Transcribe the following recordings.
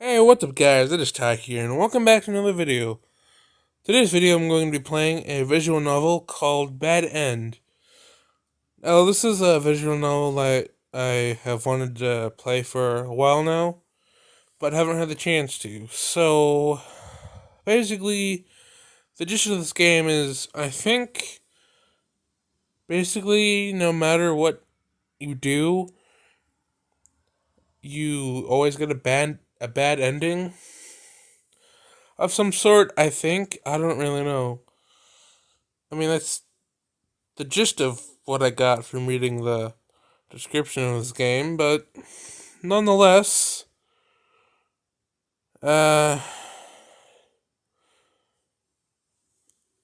Hey, what's up guys, it is Ty here, and welcome back to another video. Today's video I'm going to be playing a visual novel called Bad End. Now, this is a visual novel that I have wanted to play for a while now, but haven't had the chance to. So, basically, the gist of this game is, I think, basically, no matter what you do, you always get a bad ending of some sort, I think. I don't really know. I mean, that's the gist of what I got from reading the description of this game, but nonetheless, uh,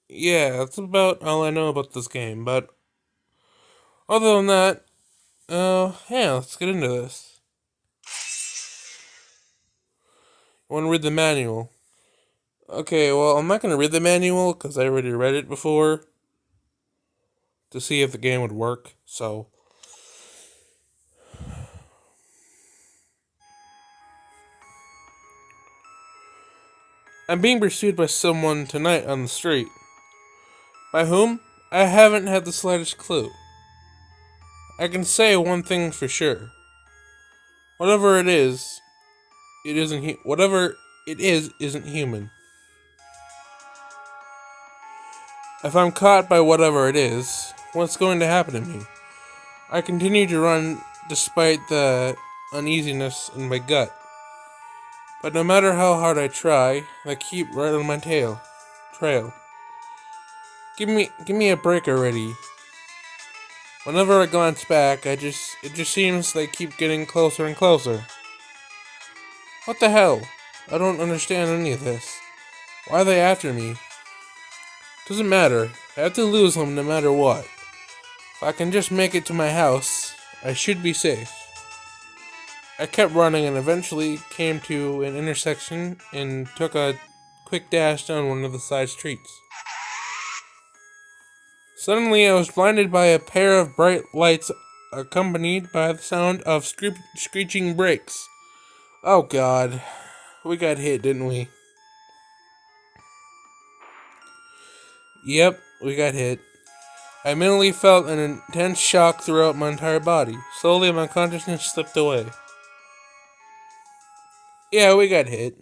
yeah, that's about all I know about this game. But other than that, yeah, let's get into this. I want to read the manual. Okay, well, I'm not gonna read the manual because I already read it before to see if the game would work. So, I'm being pursued by someone tonight on the street. By whom? I haven't had the slightest clue. I can say one thing for sure. Whatever it is, it isn't. Whatever it is, isn't human. If I'm caught by whatever it is, what's going to happen to me? I continue to run despite the uneasiness in my gut. But no matter how hard I try, I keep right on my trail. Give me a break already. Whenever I glance back, it just seems they keep getting closer and closer. What the hell? I don't understand any of this. Why are they after me? Doesn't matter. I have to lose them no matter what. If I can just make it to my house, I should be safe. I kept running and eventually came to an intersection and took a quick dash down one of the side streets. Suddenly, I was blinded by a pair of bright lights accompanied by the sound of screeching brakes. Oh god, we got hit, didn't we? Yep, we got hit. I immediately felt an intense shock throughout my entire body. Slowly, my consciousness slipped away. Yeah, we got hit.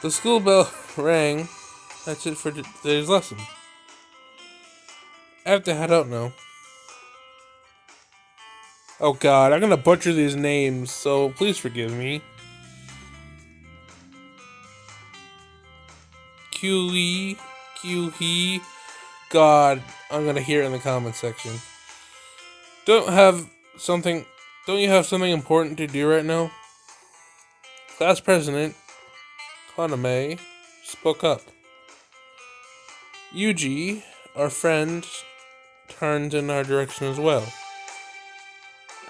The school bell rang. That's it for today's lesson. I have to head out now. Oh god, I'm gonna butcher these names, so please forgive me. QE, QE. God, I'm gonna hear it in the comment section. Don't have something. Don't you have something important to do right now? Class president, Kaname, spoke up. Yuji, our friend, turned in our direction as well.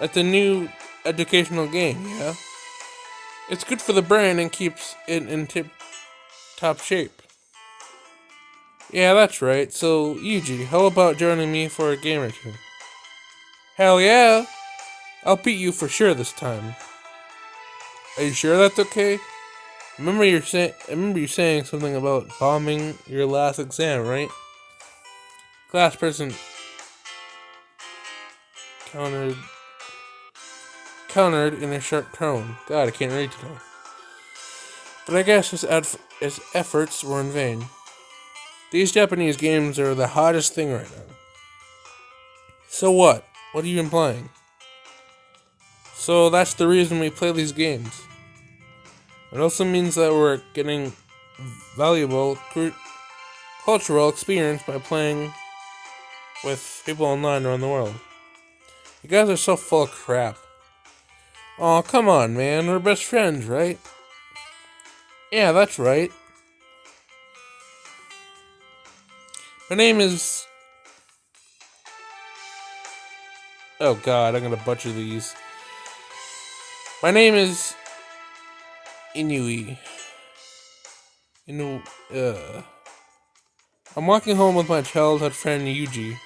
At the new educational game, yeah? It's good for the brain and keeps it in top shape. Yeah, that's right. So, Yuji, how about joining me for a game or two? Hell yeah! I'll beat you for sure this time. Are you sure that's okay? I remember you saying something about bombing your last exam, right? Class person countered countered in a sharp tone. God, I can't read today. But I guess his efforts were in vain. These Japanese games are the hottest thing right now. So what? What have you been playing? So that's the reason we play these games. It also means that we're getting valuable cultural experience by playing with people online around the world. You guys are so full of crap. Aw, come on, man. We're best friends, right? Yeah, that's right. My name is... Oh god, I'm gonna butcher these. My name is... Inui. I'm walking home with my childhood friend Yuji.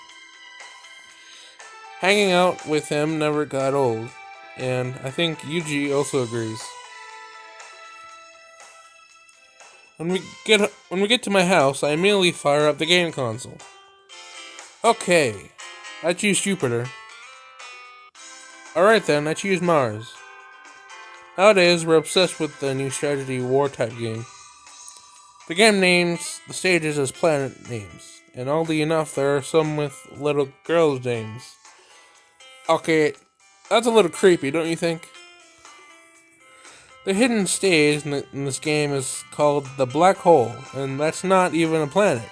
Hanging out with him never got old, and I think Yuji also agrees. When we get to my house, I immediately fire up the game console. Okay, I choose Jupiter. Alright then, I choose Mars. Nowadays, we're obsessed with the new strategy war type game. The game names the stages as planet names, and oddly enough, there are some with little girls' names. Okay, that's a little creepy, don't you think? The hidden stage in this game is called the Black Hole, and that's not even a planet.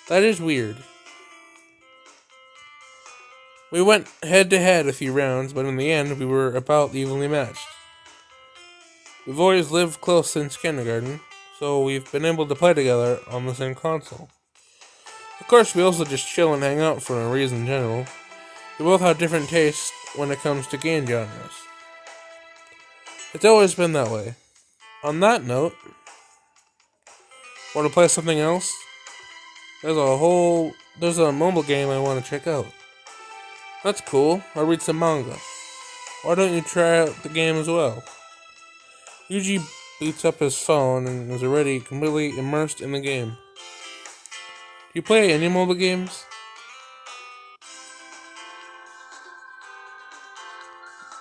That is weird. We went head to head a few rounds, but in the end, we were about evenly matched. We've always lived close since kindergarten, so we've been able to play together on the same console. Of course, we also just chill and hang out for no reason in general. We both have different tastes when it comes to game genres. It's always been that way. On that note, want to play something else? There's a mobile game I want to check out. That's cool. I'll read some manga. Why don't you try out the game as well? Yuji boots up his phone and is already completely immersed in the game. Do you play any mobile games?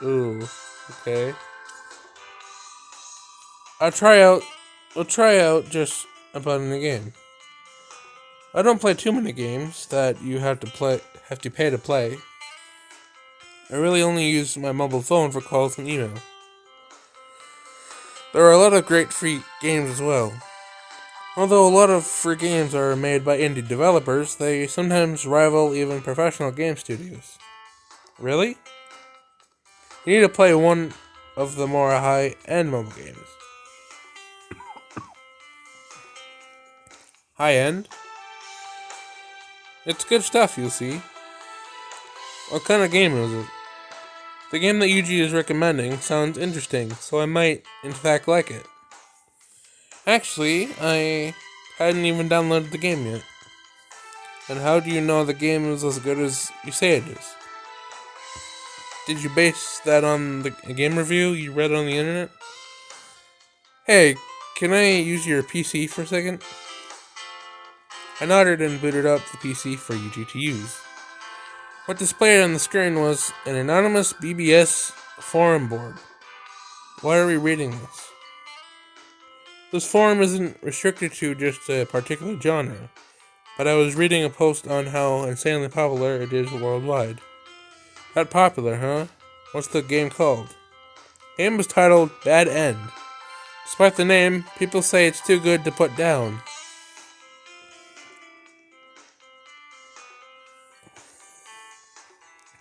Ooh, okay. I'll try out just about in the game. I don't play too many games that you have to pay to play. I really only use my mobile phone for calls and email. There are a lot of great free games as well. Although a lot of free games are made by indie developers, they sometimes rival even professional game studios. Really? You need to play one of the more high-end mobile games. High-end? It's good stuff, you'll see. What kind of game is it? The game that Yuji is recommending sounds interesting, so I might, in fact, like it. Actually, I hadn't even downloaded the game yet. And how do you know the game is as good as you say it is? Did you base that on the game review you read on the internet? Hey, can I use your PC for a second? I nodded and booted up the PC for Yuji to use. What displayed on the screen was an anonymous BBS forum board. Why are we reading this? This forum isn't restricted to just a particular genre, but I was reading a post on how insanely popular it is worldwide. That popular, huh? What's the game called? The game is titled Bad End. Despite the name, people say it's too good to put down.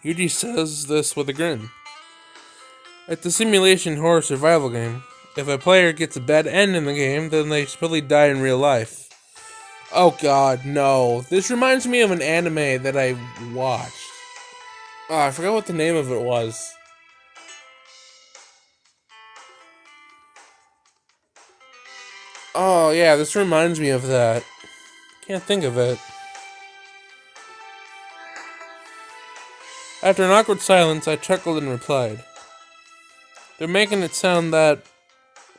Yuji says this with a grin. It's a simulation horror survival game. If a player gets a bad end in the game, then they probably die in real life. Oh god, no. This reminds me of an anime that I watched. Oh, I forgot what the name of it was. Oh yeah, this reminds me of that. Can't think of it. After an awkward silence, I chuckled and replied. They're making it sound that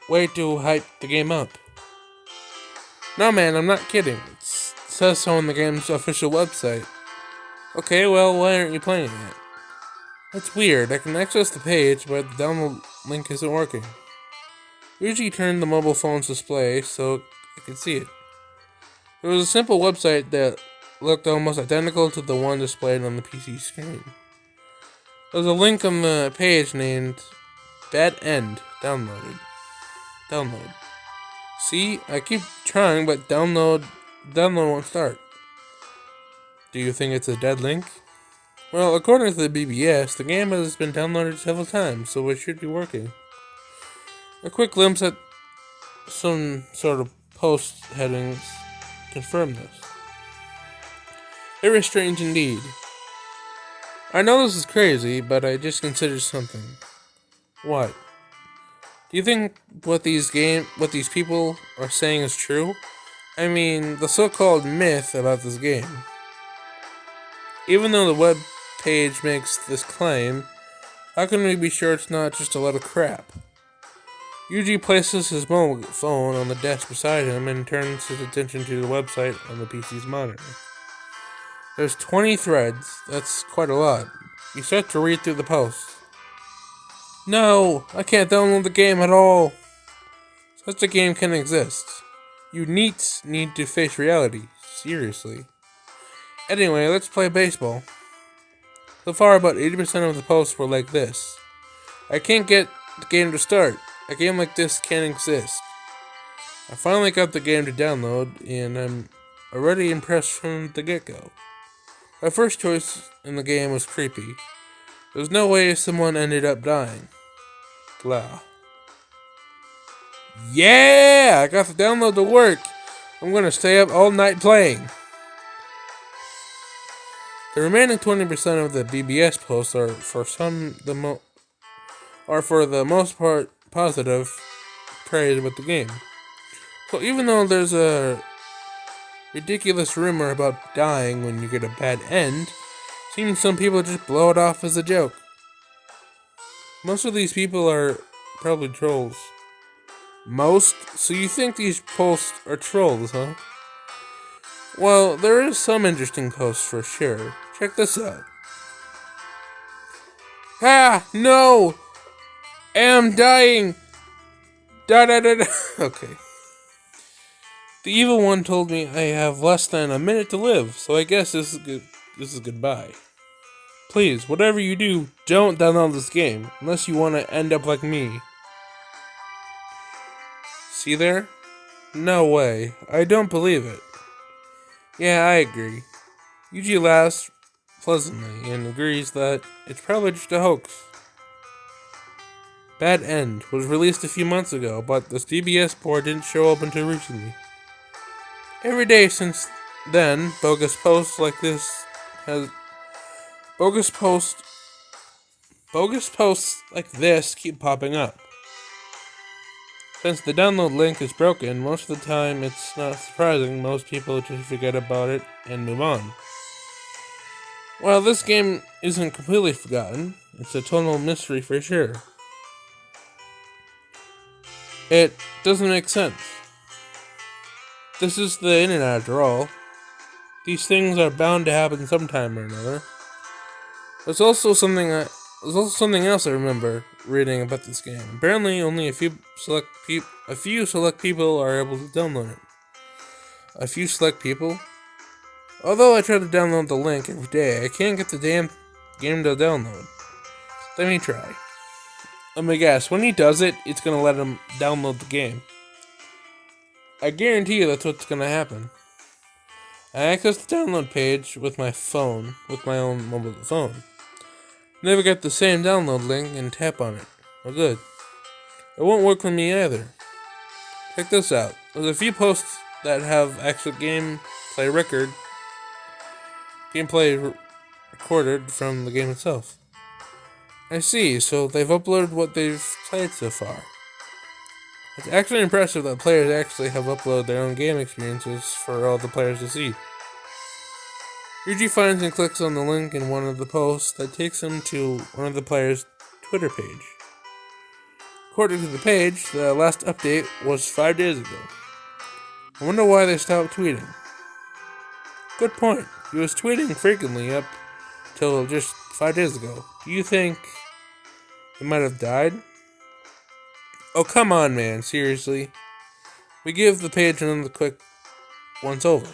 way to hype the game up. No man, I'm not kidding. It says so on the game's official website. Okay, well, why aren't you playing it? That's weird. I can access the page, but the download link isn't working. Yuji turned the mobile phone's display so I could see it. It was a simple website that looked almost identical to the one displayed on the PC screen. There was a link on the page named Bad End Download. See, I keep trying, but download won't start. Do you think it's a dead link? Well, according to the BBS, the game has been downloaded several times, so it should be working. A quick glimpse at some sort of post headings confirm this. Very strange indeed. I know this is crazy, but I just considered something. What? Do you think what these people are saying is true? I mean, the so-called myth about this game. Even though the web page makes this claim, how can we be sure it's not just a lot of crap? Yuji places his mobile phone on the desk beside him and turns his attention to the website on the PC's monitor. There's 20 threads. That's quite a lot. You start to read through the posts. No, I can't download the game at all. Such a game can exist. You NEETs need to face reality. Seriously. Anyway, let's play baseball. So far, about 80% of the posts were like this. I can't get the game to start. A game like this can't exist. I finally got the game to download, and I'm already impressed from the get-go. My first choice in the game was creepy. There's no way someone ended up dying. Blah. Yeah! I got the download to work. I'm gonna stay up all night playing. The remaining 20% of the BBS posts are for the most part positive praise about the game. So even though there's a ridiculous rumor about dying when you get a bad end, seems some people just blow it off as a joke. Most of these people are probably trolls. Most? So you think these posts are trolls, huh? Well, there is some interesting posts for sure. Check this out. Ah, no! I am dying! Da da da da. Okay. The evil one told me I have less than a minute to live, so I guess this is goodbye. Please, whatever you do, don't download this game, unless you want to end up like me. See there? No way. I don't believe it. Yeah, I agree. Yuji laughs pleasantly and agrees that it's probably just a hoax. Bad End was released a few months ago, but the CBS port didn't show up until recently. Every day since then, bogus posts like this keep popping up. Since the download link is broken, most of the time it's not surprising most people just forget about it and move on. While this game isn't completely forgotten, it's a total mystery for sure. It doesn't make sense. This is the internet after all. These things are bound to happen sometime or another. There's also something else I remember reading about this game. Apparently, only a few select people are able to download it. A few select people? Although I try to download the link every day, I can't get the damn game to download. Let me try. Let me guess, when he does it, it's gonna let him download the game. I guarantee you that's what's gonna happen. I access the download page with my own mobile phone. Never get the same download link and tap on it. Well, good. It won't work for me either. Check this out. There's a few posts that have actual gameplay recorded from the game itself. I see, so they've uploaded what they've played so far. It's actually impressive that players actually have uploaded their own game experiences for all the players to see. Yuji finds and clicks on the link in one of the posts that takes him to one of the players' Twitter page. According to the page, the last update was 5 days ago. I wonder why they stopped tweeting. Good point. He was tweeting frequently up till just 5 days ago. Do you think he might have died? Oh, come on, man. Seriously. We give the page another quick once over.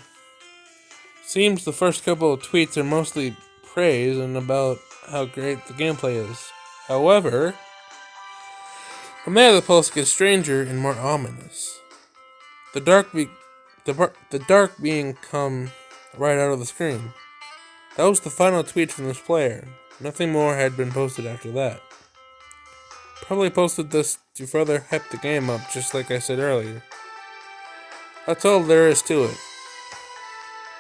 Seems the first couple of tweets are mostly praise and about how great the gameplay is. However, from there the post gets stranger and more ominous. The dark being come right out of the screen. That was the final tweet from this player. Nothing more had been posted after that. Probably posted this to further hype the game up, just like I said earlier. That's all there is to it.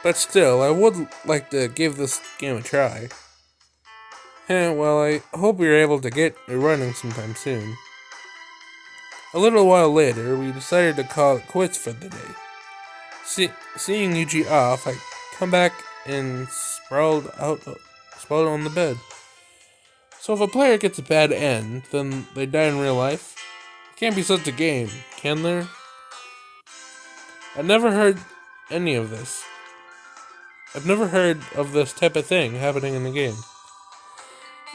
But still, I would like to give this game a try. Well, I hope you're able to get it running sometime soon. A little while later, we decided to call it quits for the day. Seeing Yuji off, I come back and sprawled on the bed. So if a player gets a bad end, then they die in real life? It can't be such a game, can there? I've never heard any of this. I've never heard of this type of thing happening in the game.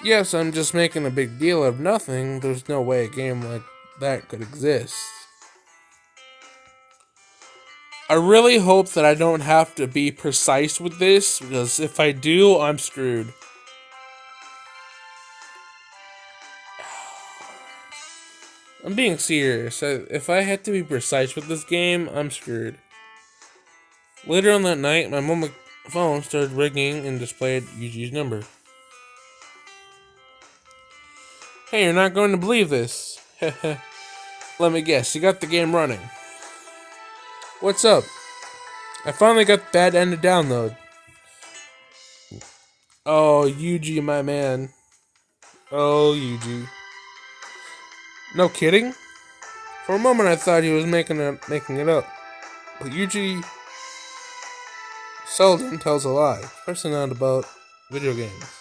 Yes, I'm just making a big deal of nothing. There's no way a game like that could exist. I really hope that I don't have to be precise with this, because if I do, I'm screwed. I'm being serious. If I had to be precise with this game, I'm screwed. Later on that night, my mom's phone started ringing and displayed Yuji's number. Hey, you're not going to believe this. Let me guess, you got the game running. What's up? I finally got Bad End to download. Oh, Yuji, my man. Oh, Yuji. No kidding? For a moment I thought he was making it up. But Yuji seldom tells a lie, especially not about video games.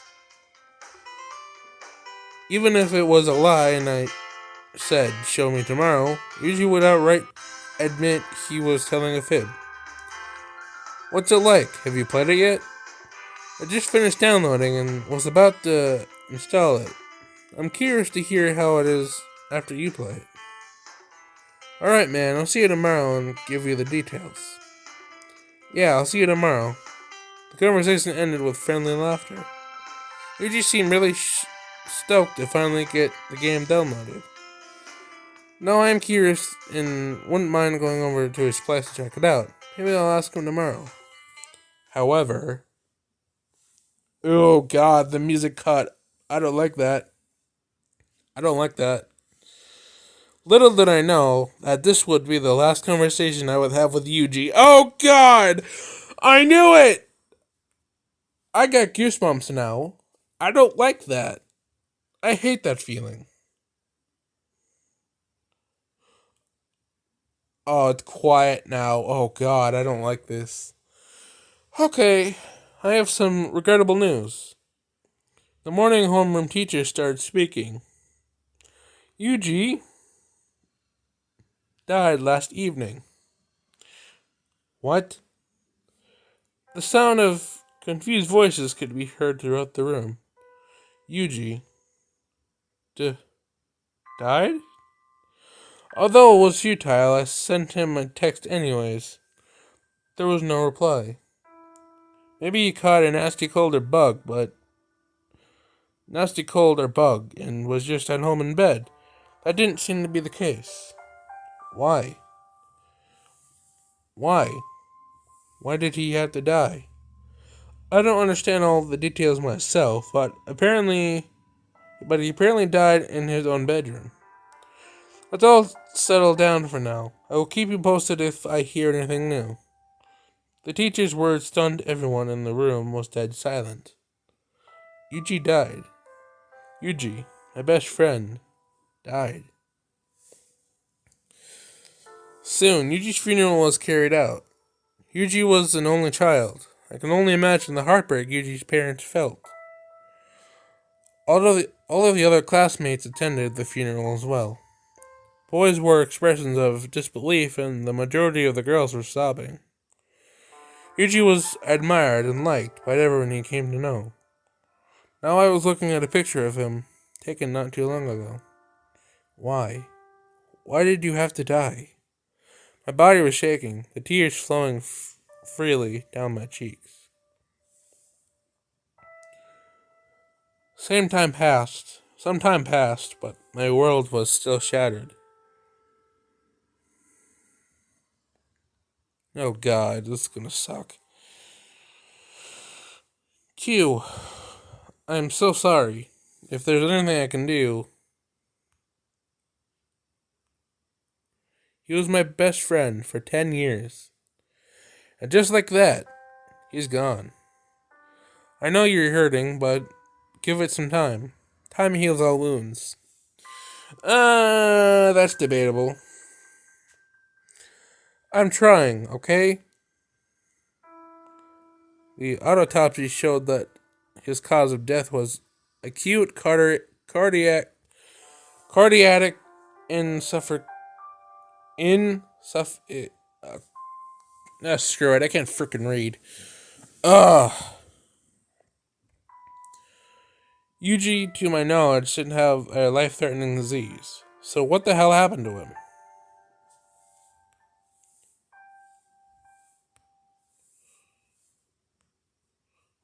Even if it was a lie and I said, show me tomorrow, Yuji would outright admit he was telling a fib. What's it like? Have you played it yet? I just finished downloading and was about to install it. I'm curious to hear how it is after you play it. Alright, man, I'll see you tomorrow and give you the details. Yeah, I'll see you tomorrow. The conversation ended with friendly laughter. Yuji seemed really stoked to finally get the game downloaded. No, I'm curious and wouldn't mind going over to his place to check it out. Maybe I'll ask him tomorrow. However... Oh god, the music cut. I don't like that. Little did I know that this would be the last conversation I would have with Yuji. Oh god! I knew it! I got goosebumps now. I don't like that. I hate that feeling. Oh, it's quiet now. Oh god, I don't like this. Okay, I have some regrettable news. The morning homeroom teacher started speaking. Yuji died last evening. What? The sound of confused voices could be heard throughout the room. Yuji died? Although it was futile, I sent him a text anyways. There was no reply. Maybe he caught a nasty cold or bug and was just at home in bed. That didn't seem to be the case. Why? Why? Why did he have to die? I don't understand all the details myself, but he apparently died in his own bedroom. Let's all settle down for now. I will keep you posted if I hear anything new. The teacher's words stunned everyone in the room was dead silent. Yuji died. Yuji, my best friend, died. Soon, Yuji's funeral was carried out. Yuji was an only child. I can only imagine the heartbreak Yuji's parents felt. All of the other classmates attended the funeral as well. Boys wore expressions of disbelief, and the majority of the girls were sobbing. Yuji was admired and liked by everyone he came to know. Now I was looking at a picture of him, taken not too long ago. Why? Why did you have to die? My body was shaking, the tears flowing freely down my cheeks. Some time passed, but my world was still shattered. Oh god, this is gonna suck. Q, I'm so sorry. If there's anything I can do... He was my best friend for 10 years. And just like that, he's gone. I know you're hurting, but give it some time. Time heals all wounds. That's debatable. I'm trying, okay? The autopsy showed that his cause of death was acute cardiac insuffer insuff. Screw it. I can't freaking read. Ugh. Yuji, to my knowledge, didn't have a life-threatening disease. So what the hell happened to him?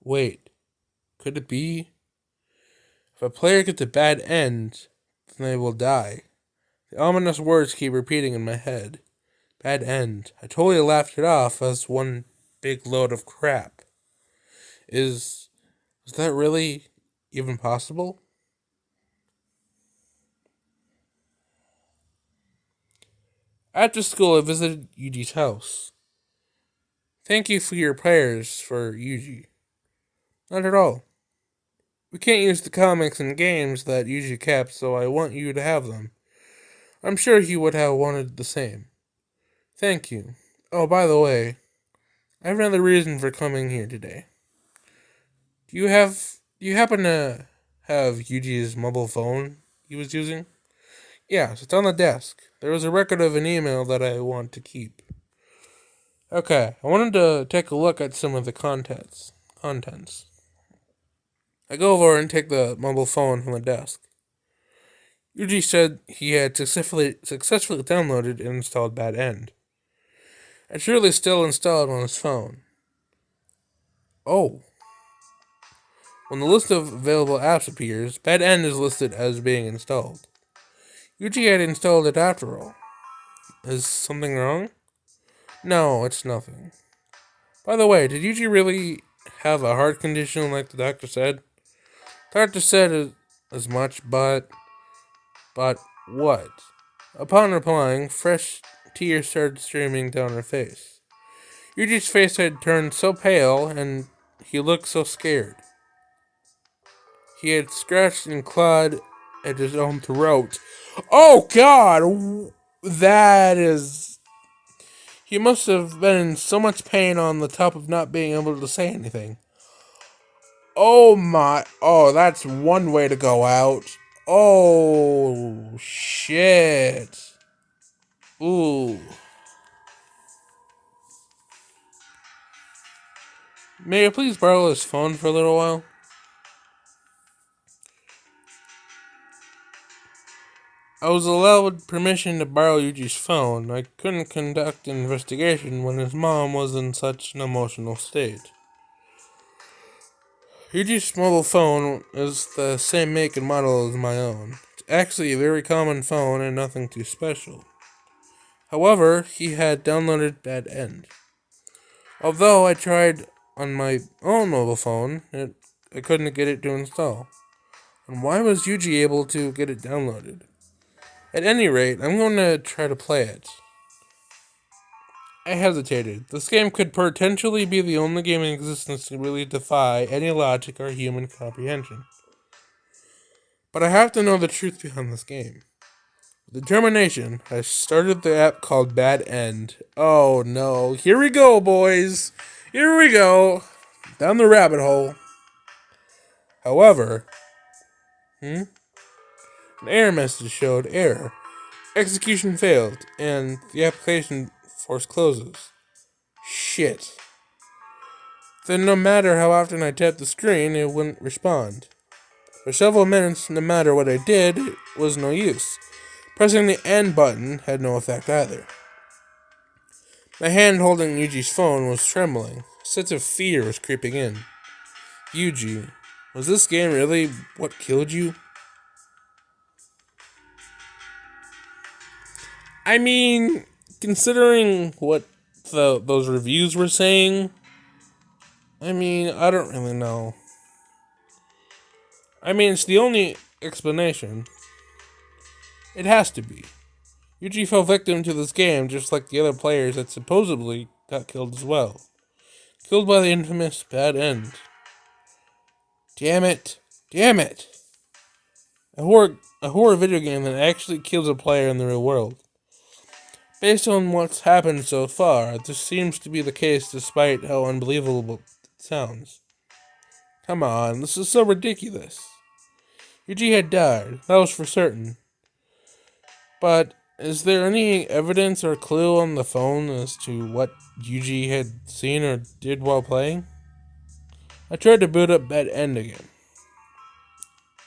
Wait, could it be? If a player gets a bad end, then they will die. The ominous words keep repeating in my head. Bad end. I totally laughed it off as one big load of crap. Is that really even possible? After school, I visited Yuji's house. Thank you for your prayers for Yuji. Not at all. We can't use the comics and games that Yuji kept, so I want you to have them. I'm sure he would have wanted the same. Thank you. Oh, by the way, I have another reason for coming here today. Do you happen to have Yuji's mobile phone he was using? Yes, it's on the desk. There was a record of an email that I want to keep. Okay, I wanted to take a look at some of the Contents. I go over and take the mobile phone from the desk. Yuji said he had successfully downloaded and installed Bad End. It's really still installed on his phone. Oh. When the list of available apps appears, Bad End is listed as being installed. Yuji had installed it after all. Is something wrong? No, it's nothing. By the way, did Yuji really have a heart condition like the doctor said? The doctor said as much, but what? Upon replying, fresh tears started streaming down her face. Yuji's face had turned so pale, and he looked so scared. He had scratched and clawed at his own throat. Oh, God! That is... He must have been in so much pain on the top of not being able to say anything. Oh, my... Oh, that's one way to go out. Oh, shit. Ooh. May I please borrow his phone for a little while? I was allowed permission to borrow Yuji's phone. I couldn't conduct an investigation when his mom was in such an emotional state. Yuji's mobile phone is the same make and model as my own. It's actually a very common phone and nothing too special. However, he had downloaded Bad End. Although I tried on my own mobile phone, I couldn't get it to install. And why was Yuji able to get it downloaded? At any rate, I'm going to try to play it. I hesitated. This game could potentially be the only game in existence to really defy any logic or human comprehension. But I have to know the truth behind this game. With determination, I started the app called Bad End. Oh no, here we go, boys! Here we go! Down the rabbit hole. However, an error message showed error. Execution failed, and the application force closes. Shit. Then no matter how often I tapped the screen, it wouldn't respond. For several minutes, no matter what I did, it was no use. Pressing the end button had no effect either. My hand holding Yuji's phone was trembling. A sense of fear was creeping in. Yuji, was this game really what killed you? I mean, considering what those reviews were saying, I mean, I don't really know. I mean, it's the only explanation. It has to be. Yuji fell victim to this game just like the other players that supposedly got killed as well. Killed by the infamous Bad End. Damn it. Damn it. A horror video game that actually kills a player in the real world. Based on what's happened so far, this seems to be the case despite how unbelievable sounds. Come on, this is so ridiculous. Yuji had died, that was for certain. But is there any evidence or clue on the phone as to what Yuji had seen or did while playing? I tried to boot up Bad End again.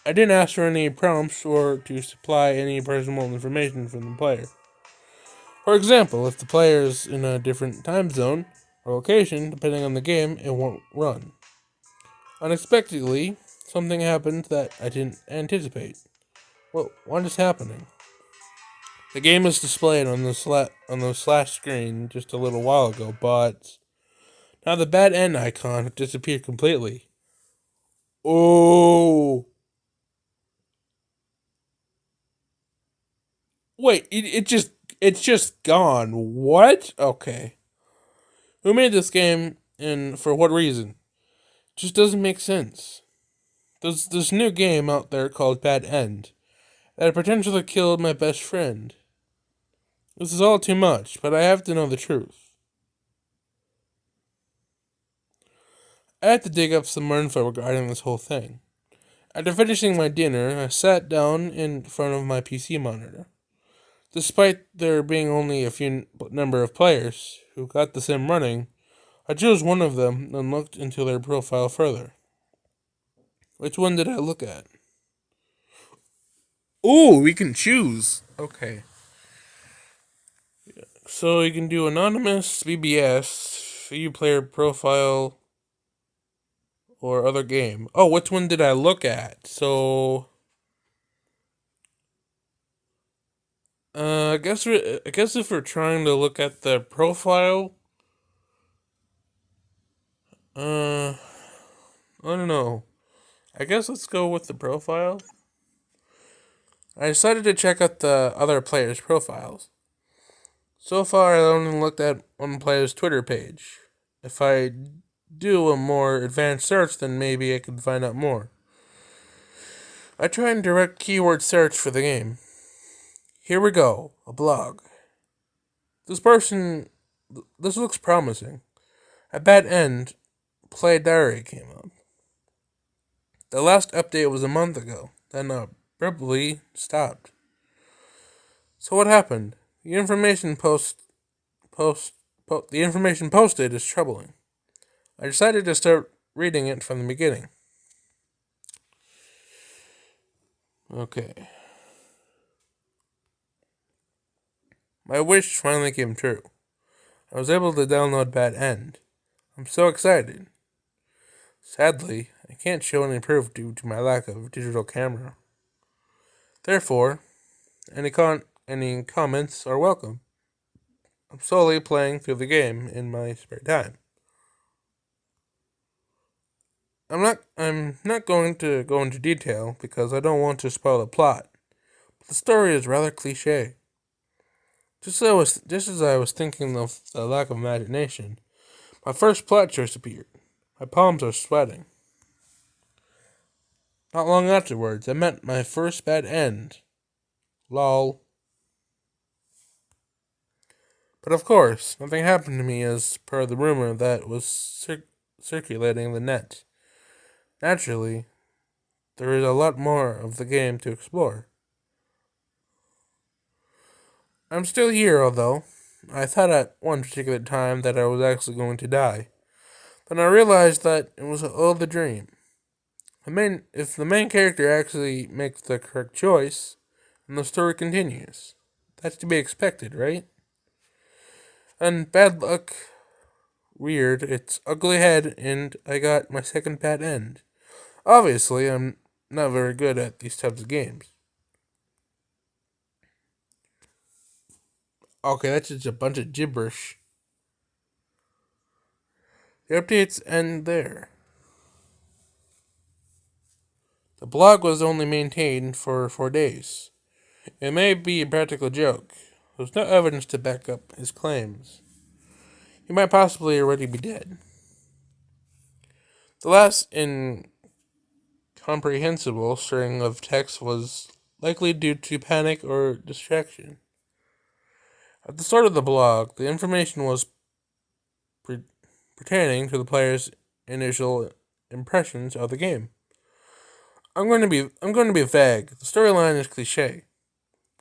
I didn't ask for any prompts or to supply any personal information from the player. For example, if the player is in a different time zone or location, depending on the game, it won't run. Unexpectedly, something happened that I didn't anticipate. What is happening? The game was displayed on the slash screen just a little while ago, but now the bad end icon had disappeared completely. Oh! Wait, it's just gone. What? Okay. Who made this game and for what reason? Just doesn't make sense. There's this new game out there called Bad End that potentially killed my best friend. This is all too much, but I have to know the truth. I had to dig up some more info regarding this whole thing. After finishing my dinner, I sat down in front of my PC monitor. Despite there being only a few number of players who got the sim running, I chose one of them and looked into their profile further. Which one did I look at? Ooh, we can choose. Okay. So you can do anonymous, BBS, view player profile, or other game. Oh, which one did I look at? So, I guess if we're trying to look at the profile, I don't know. I guess let's go with the profile. I decided to check out the other players' profiles. So far, I only looked at one player's Twitter page. If I do a more advanced search, then maybe I could find out more. I try and direct keyword search for the game. Here we go, a blog. This looks promising. A Bad End, Play Diary came up. The last update was a month ago, then abruptly stopped. So what happened? The information the information posted is troubling. I decided to start reading it from the beginning. Okay. My wish finally came true. I was able to download Bad End. I'm so excited. Sadly, I can't show any proof due to my lack of digital camera. Therefore, any comments are welcome. I'm solely playing through the game in my spare time. I'm not going to go into detail because I don't want to spoil the plot. But the story is rather cliché. Just as I was thinking of the lack of imagination, my first plot choice appeared. My palms are sweating. Not long afterwards, I met my first bad end. Lol. But of course, nothing happened to me as per the rumor that was circulating the net. Naturally, there is a lot more of the game to explore. I'm still here, although I thought at one particular time that I was actually going to die. Then I realized that it was all the dream. If the main character actually makes the correct choice, then the story continues. That's to be expected, right? And bad luck, weird, it's ugly head, and I got my second bad end. Obviously, I'm not very good at these types of games. Okay, that's just a bunch of gibberish. The updates end there. The blog was only maintained for 4 days. It may be a practical joke. There's no evidence to back up his claims. He might possibly already be dead. The last incomprehensible string of text was likely due to panic or distraction. At the start of the blog, the information was pertaining to the player's initial impressions of the game. I'm going to be vague. The storyline is cliche.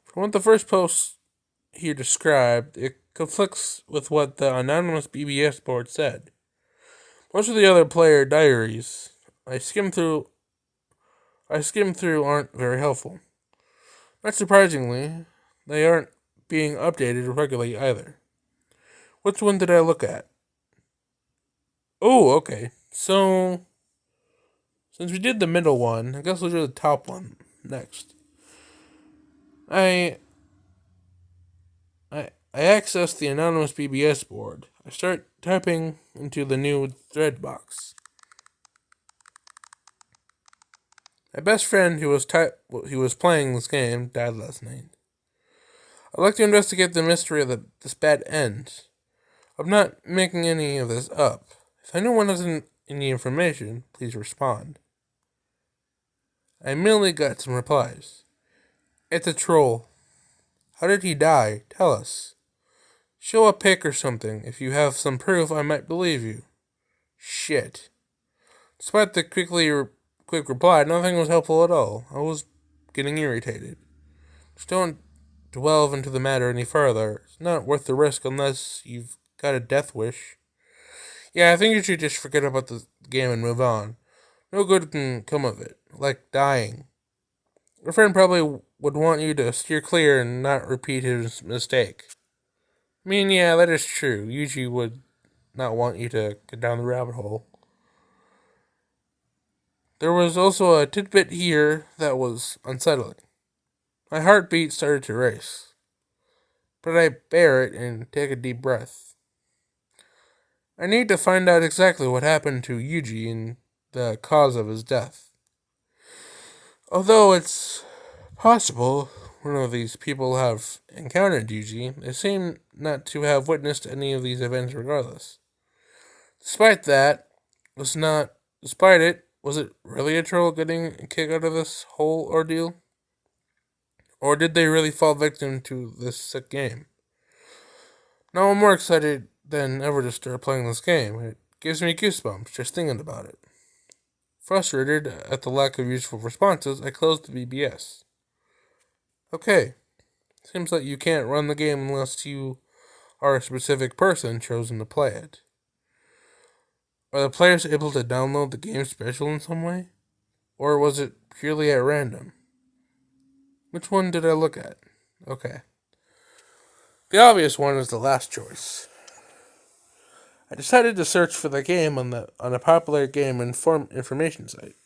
From what the first post here described, it conflicts with what the anonymous BBS board said. Most of the other player diaries I skimmed through aren't very helpful. Not surprisingly, they aren't being updated regularly either. Which one did I look at? Oh, okay. So, since we did the middle one, I guess we'll do the top one next. I I access the anonymous BBS board. I start typing into the new thread box. My best friend who was playing this game died last night. I'd like to investigate the mystery of this bad end. I'm not making any of this up. If anyone has any information, please respond. I immediately got some replies. It's a troll. How did he die? Tell us. Show a pic or something. If you have some proof, I might believe you. Shit. Despite the quick reply, nothing was helpful at all. I was getting irritated. Just don't delve into the matter any further. It's not worth the risk unless you've got a death wish. Yeah, I think you should just forget about the game and move on. No good can come of it. Like dying. Your friend probably would want you to steer clear and not repeat his mistake. I mean, yeah, that is true. Yuji would not want you to get down the rabbit hole. There was also a tidbit here that was unsettling. My heartbeat started to race, but I bear it and take a deep breath. I need to find out exactly what happened to Yuji and the cause of his death. Although it's possible one of these people have encountered Yuji, they seem not to have witnessed any of these events regardless. Despite it, was it really a troll getting a kick out of this whole ordeal? Or did they really fall victim to this sick game? Now I'm more excited than ever to start playing this game. It gives me goosebumps just thinking about it. Frustrated at the lack of useful responses, I closed the BBS. Okay, seems like you can't run the game unless you are a specific person chosen to play it. Are the players able to download the game special in some way? Or was it purely at random? Which one did I look at? Okay. The obvious one is the last choice. I decided to search for the game on a popular game information site.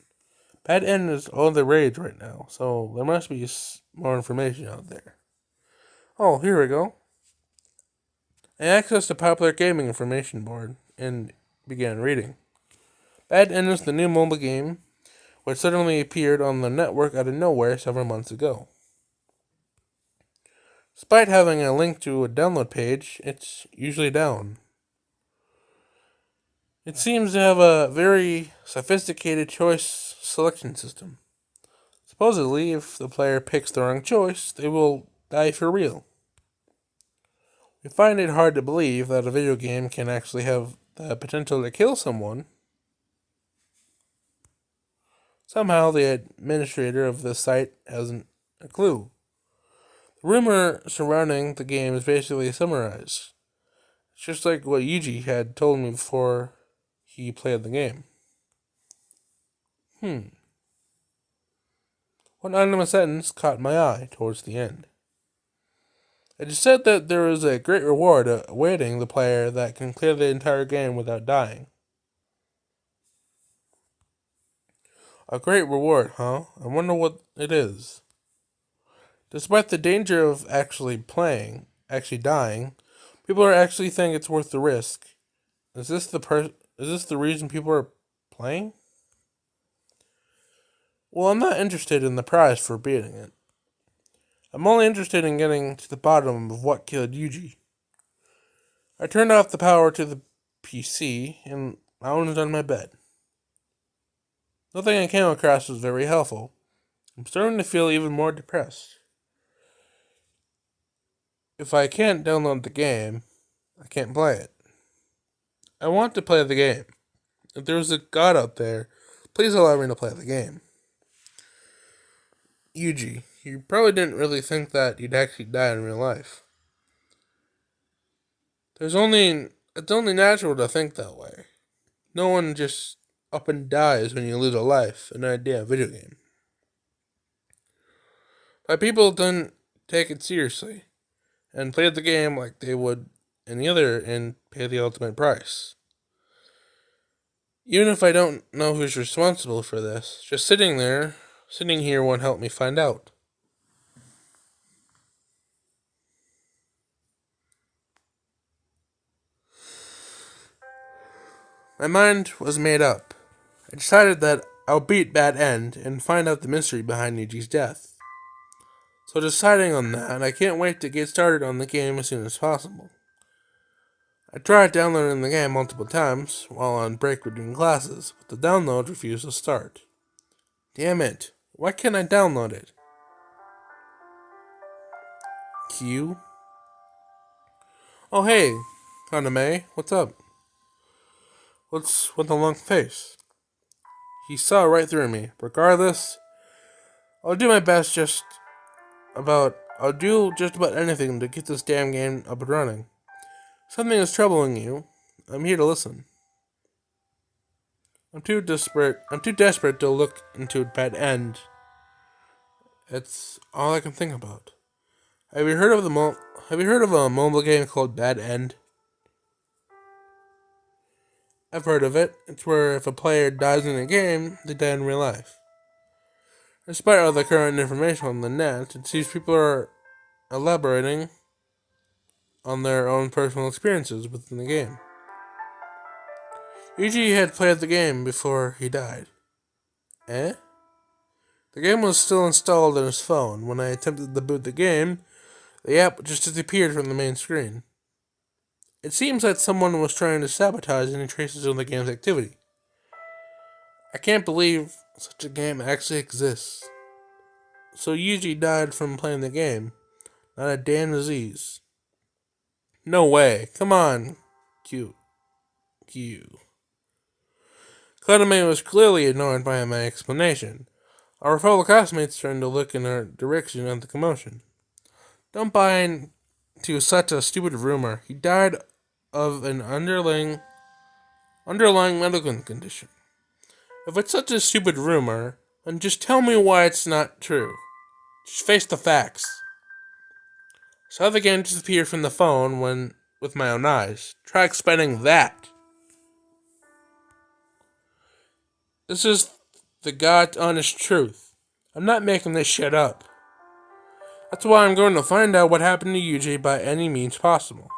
Bad End is all the rage right now, so there must be more information out there. Oh, here we go. I accessed the popular gaming information board and began reading. Bad End is the new mobile game which suddenly appeared on the network out of nowhere several months ago. Despite having a link to a download page, it's usually down. It seems to have a very sophisticated choice selection system. Supposedly, if the player picks the wrong choice, they will die for real. We find it hard to believe that a video game can actually have the potential to kill someone. Somehow, the administrator of the site hasn't a clue. The rumor surrounding the game is basically summarized. It's just like what Yuji had told me before he played the game. One anonymous sentence caught my eye towards the end. It is said that there is a great reward awaiting the player that can clear the entire game without dying. A great reward, huh? I wonder what it is. Despite the danger of actually dying, people are actually think it's worth the risk. Is this the reason people are playing? Well, I'm not interested in the prize for beating it. I'm only interested in getting to the bottom of what killed Yuji. I turned off the power to the PC and lounged on my bed. Nothing I came across was very helpful. I'm starting to feel even more depressed. If I can't download the game, I can't play it. I want to play the game. If there's a God out there, please allow me to play the game. Yuji, you probably didn't really think that you'd actually die in real life. It's only natural to think that way. No one just up and dies when you lose a life in an idea video game. But people didn't take it seriously and played the game like they would any other and pay the ultimate price. Even if I don't know who's responsible for this, just sitting here won't help me find out. My mind was made up. I decided that I'll beat Bad End and find out the mystery behind Yuji's death. So deciding on that, I can't wait to get started on the game as soon as possible. I tried downloading the game multiple times while on break between classes, but the download refused to start. Damn it, why can't I download it? Q? Oh hey, Kaname, what's up? What's with the long face? He saw right through me. Regardless, I'll do my best I'll do just about anything to get this damn game up and running. Something is troubling you. I'm here to listen. I'm too desperate to look into a bad end. It's all I can think about. Have you heard of a mobile game called Bad End? I've heard of it. It's where if a player dies in a game, they die in real life. Despite all the current information on the net, it seems people are elaborating on their own personal experiences within the game. Yuji had played the game before he died. Eh? The game was still installed on his phone. When I attempted to boot the game, the app just disappeared from the main screen. It seems that someone was trying to sabotage any traces of the game's activity. I can't believe such a game actually exists. So Yuji died from playing the game, not a damn disease. No way. Come on. Q. Kaname was clearly annoyed by my explanation. Our fellow classmates turned to look in our direction at the commotion. Don't buy into such a stupid rumor. He died of an underlying medical condition. If it's such a stupid rumor, then just tell me why it's not true. Just face the facts. Saw the game disappear from the phone with my own eyes. Try explaining that. This is the God's honest truth. I'm not making this shit up. That's why I'm going to find out what happened to Yuji by any means possible.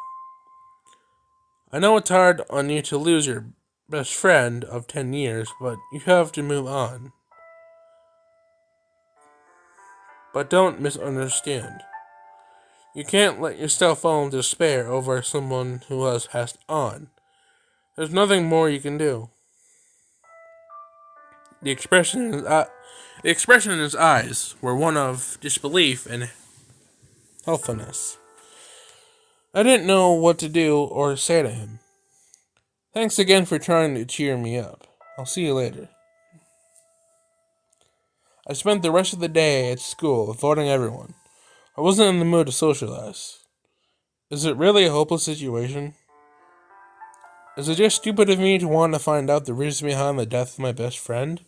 I know it's hard on you to lose your best friend of 10 years, but you have to move on. But don't misunderstand. You can't let yourself fall into despair over someone who has passed on. There's nothing more you can do. The expression in his eyes were one of disbelief and helpfulness. I didn't know what to do or say to him. Thanks again for trying to cheer me up. I'll see you later. I spent the rest of the day at school avoiding everyone. I wasn't in the mood to socialize. Is it really a hopeless situation? Is it just stupid of me to want to find out the reason behind the death of my best friend?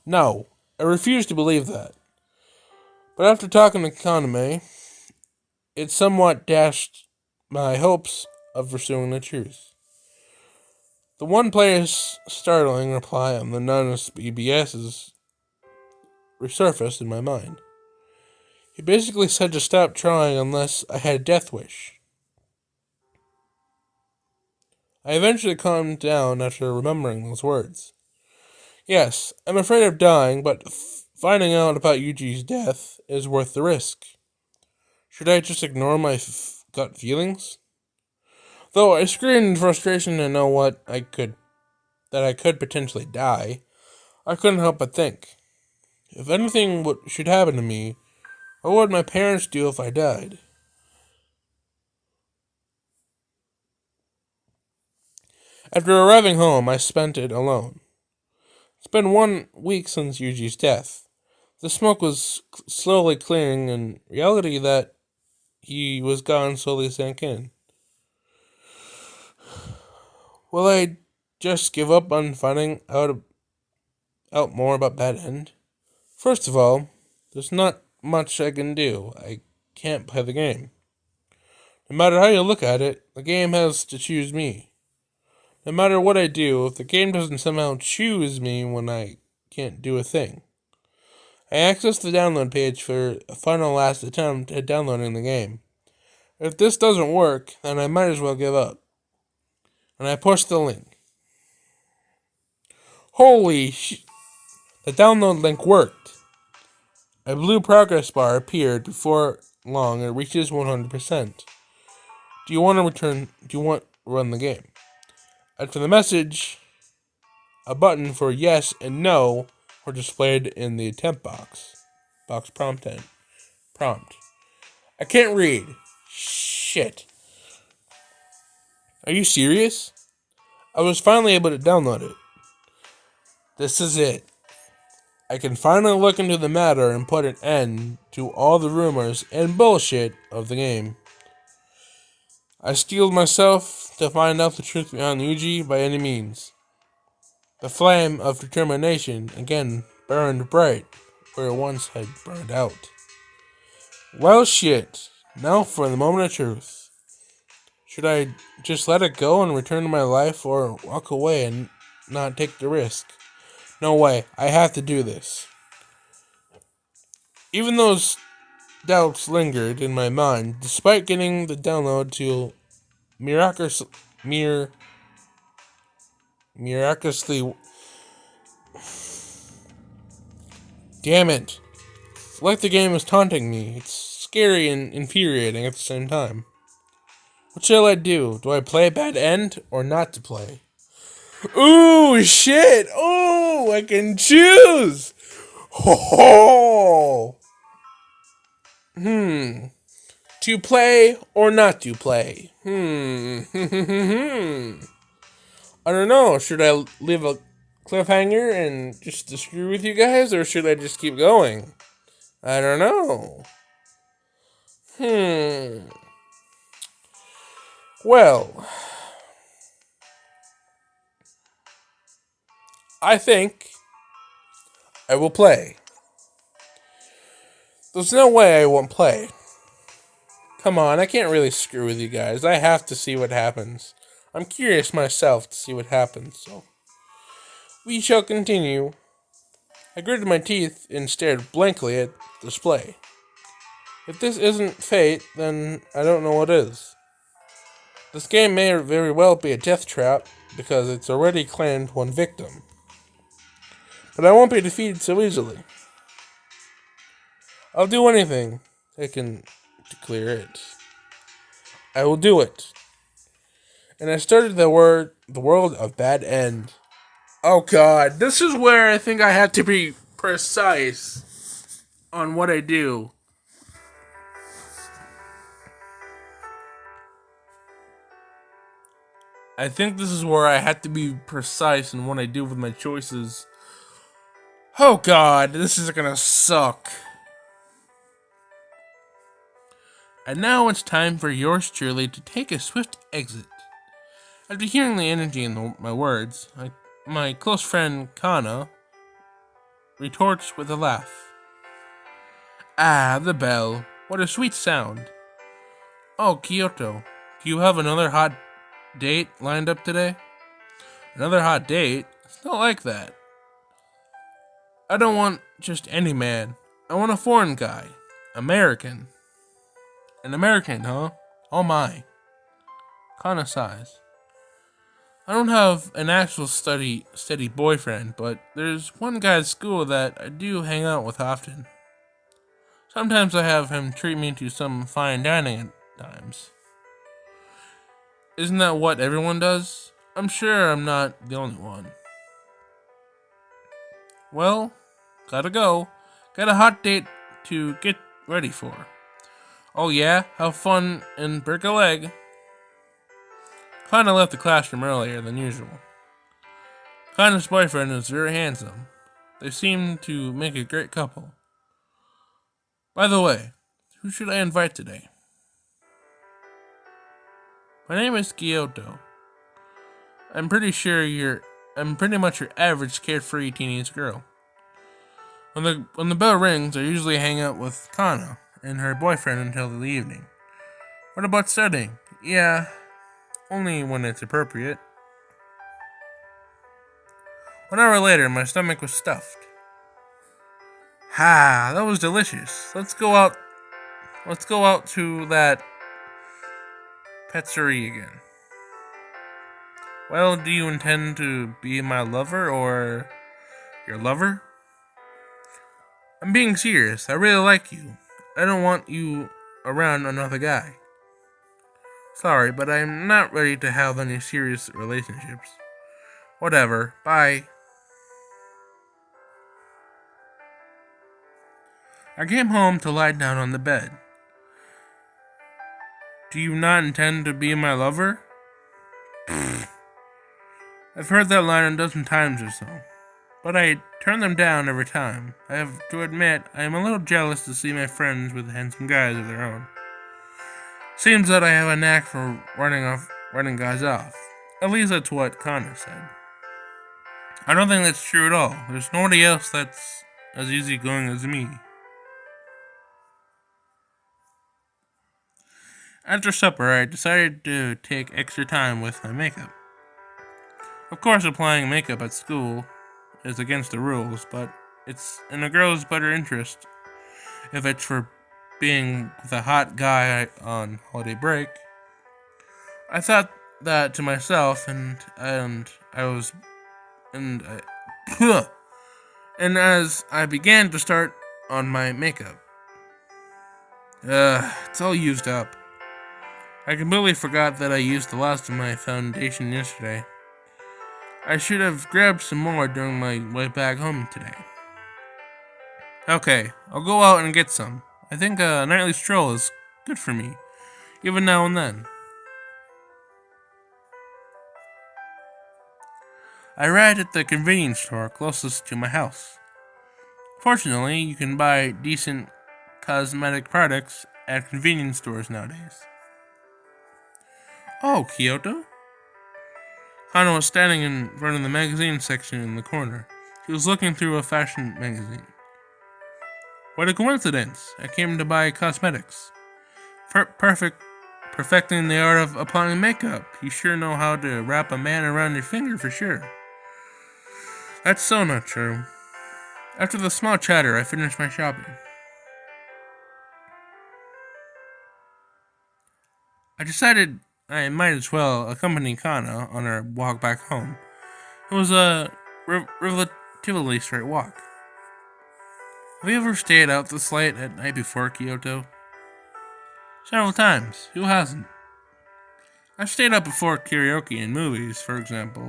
No, I refuse to believe that. But after talking to Kaname, it somewhat dashed my hopes of pursuing the truth. The one player's startling reply on the anonymous BBS's resurfaced in my mind. He basically said to stop trying unless I had a death wish. I eventually calmed down after remembering those words. Yes, I'm afraid of dying, but finding out about Yuji's death is worth the risk. Should I just ignore my gut feelings? Though I screamed in frustration to know that I could potentially die, I couldn't help but think. If anything should happen to me, what would my parents do if I died? After arriving home, I spent it alone. It's been 1 week since Yuji's death. The smoke was slowly clearing, and reality that he was gone slowly sank in. Will I just give up on finding out more about Bad End? First of all, there's not much I can do. I can't play the game. No matter how you look at it, the game has to choose me. No matter what I do, if the game doesn't somehow choose me when I can't do a thing. I accessed the download page for a final last attempt at downloading the game. If this doesn't work, then I might as well give up. And I pushed the link. The download link worked. A blue progress bar appeared before long and reaches 100%. Do you want to run the game? After the message, a button for yes and no were displayed in the attempt box. Prompt. I can't read. Shit. Are you serious? I was finally able to download it. This is it. I can finally look into the matter and put an end to all the rumors and bullshit of the game. I steeled myself to find out the truth behind Yuji by any means. The flame of determination again burned bright where it once had burned out. Well, shit. Now for the moment of truth. Should I just let it go and return to my life, or walk away and not take the risk? No way. I have to do this. Even those doubts lingered in my mind, despite getting the download to miraculously. Damn it. Like the game is taunting me. It's scary and infuriating at the same time. What shall I do? Do I play Bad End or not to play? Ooh, shit! Oh, I can choose! Ho To play or not to play? I don't know. Should I leave a cliffhanger and just to screw with you guys, or should I just keep going? I don't know. Well, I think I will play. There's no way I won't play. Come on, I can't really screw with you guys. I have to see what happens. I'm curious myself to see what happens, so we shall continue. I gritted my teeth and stared blankly at the display. If this isn't fate, then I don't know what is. This game may very well be a death trap, because it's already claimed one victim. But I won't be defeated so easily. I'll do anything I can to clear it. I will do it. And I started the world of Bad End. Oh god, this is where I think I have to be precise on what I do. I think this is where I have to be precise in what I do with my choices. Oh god, this is gonna suck. And now it's time for yours truly to take a swift exit. After hearing the energy in my words, my close friend Kana retorts with a laugh. Ah, the bell. What a sweet sound. Oh, Kyoto, do you have another hot date lined up today? Another hot date? It's not like that. I don't want just any man. I want a foreign guy. American. An American, huh? Oh my. Kana sighs. I don't have an actual steady boyfriend, but there's one guy at school that I do hang out with often. Sometimes I have him treat me to some fine dining at times. Isn't that what everyone does? I'm sure I'm not the only one. Well, gotta go. Got a hot date to get ready for. Oh yeah? Have fun and break a leg. Kana left the classroom earlier than usual. Kana's boyfriend is very handsome. They seem to make a great couple. By the way, who should I invite today? My name is Kyoto. I'm pretty much your average carefree teenage girl. When the bell rings, I usually hang out with Kana and her boyfriend until the evening. What about studying? Yeah, only when it's appropriate. 1 hour later, my stomach was stuffed. That was delicious. Let's go out to that patisserie again. Well, do you intend to be my lover or your lover? I'm being serious. I really like you. I don't want you around another guy. Sorry, but I'm not ready to have any serious relationships. Whatever. Bye. I came home to lie down on the bed. Do you not intend to be my lover? I've heard that line a dozen times or so, but I turn them down every time. I have to admit, I am a little jealous to see my friends with handsome guys of their own. Seems that I have a knack for running guys off. At least that's what Kana said. I don't think that's true at all. There's nobody else that's as easygoing as me. After supper, I decided to take extra time with my makeup. Of course, applying makeup at school is against the rules, but it's in a girl's better interest if it's for being with a hot guy on holiday break. I thought that to myself, and as I began to start on my makeup, it's all used up. I completely forgot that I used the last of my foundation yesterday. I should have grabbed some more during my way back home today. Okay, I'll go out and get some. I think a nightly stroll is good for me, even now and then. I arrived at the convenience store closest to my house. Fortunately, you can buy decent cosmetic products at convenience stores nowadays. Oh, Kyoto? Hana was standing in front of the magazine section in the corner. She was looking through a fashion magazine. What a coincidence! I came to buy cosmetics. Perfecting the art of applying makeup. You sure know how to wrap a man around your finger for sure. That's so not true. After the small chatter, I finished my shopping. I decided I might as well accompany Kana on our walk back home. It was a relatively straight walk. Have you ever stayed out this late at night before, Kyoto? Several times. Who hasn't? I've stayed up before karaoke in movies, for example.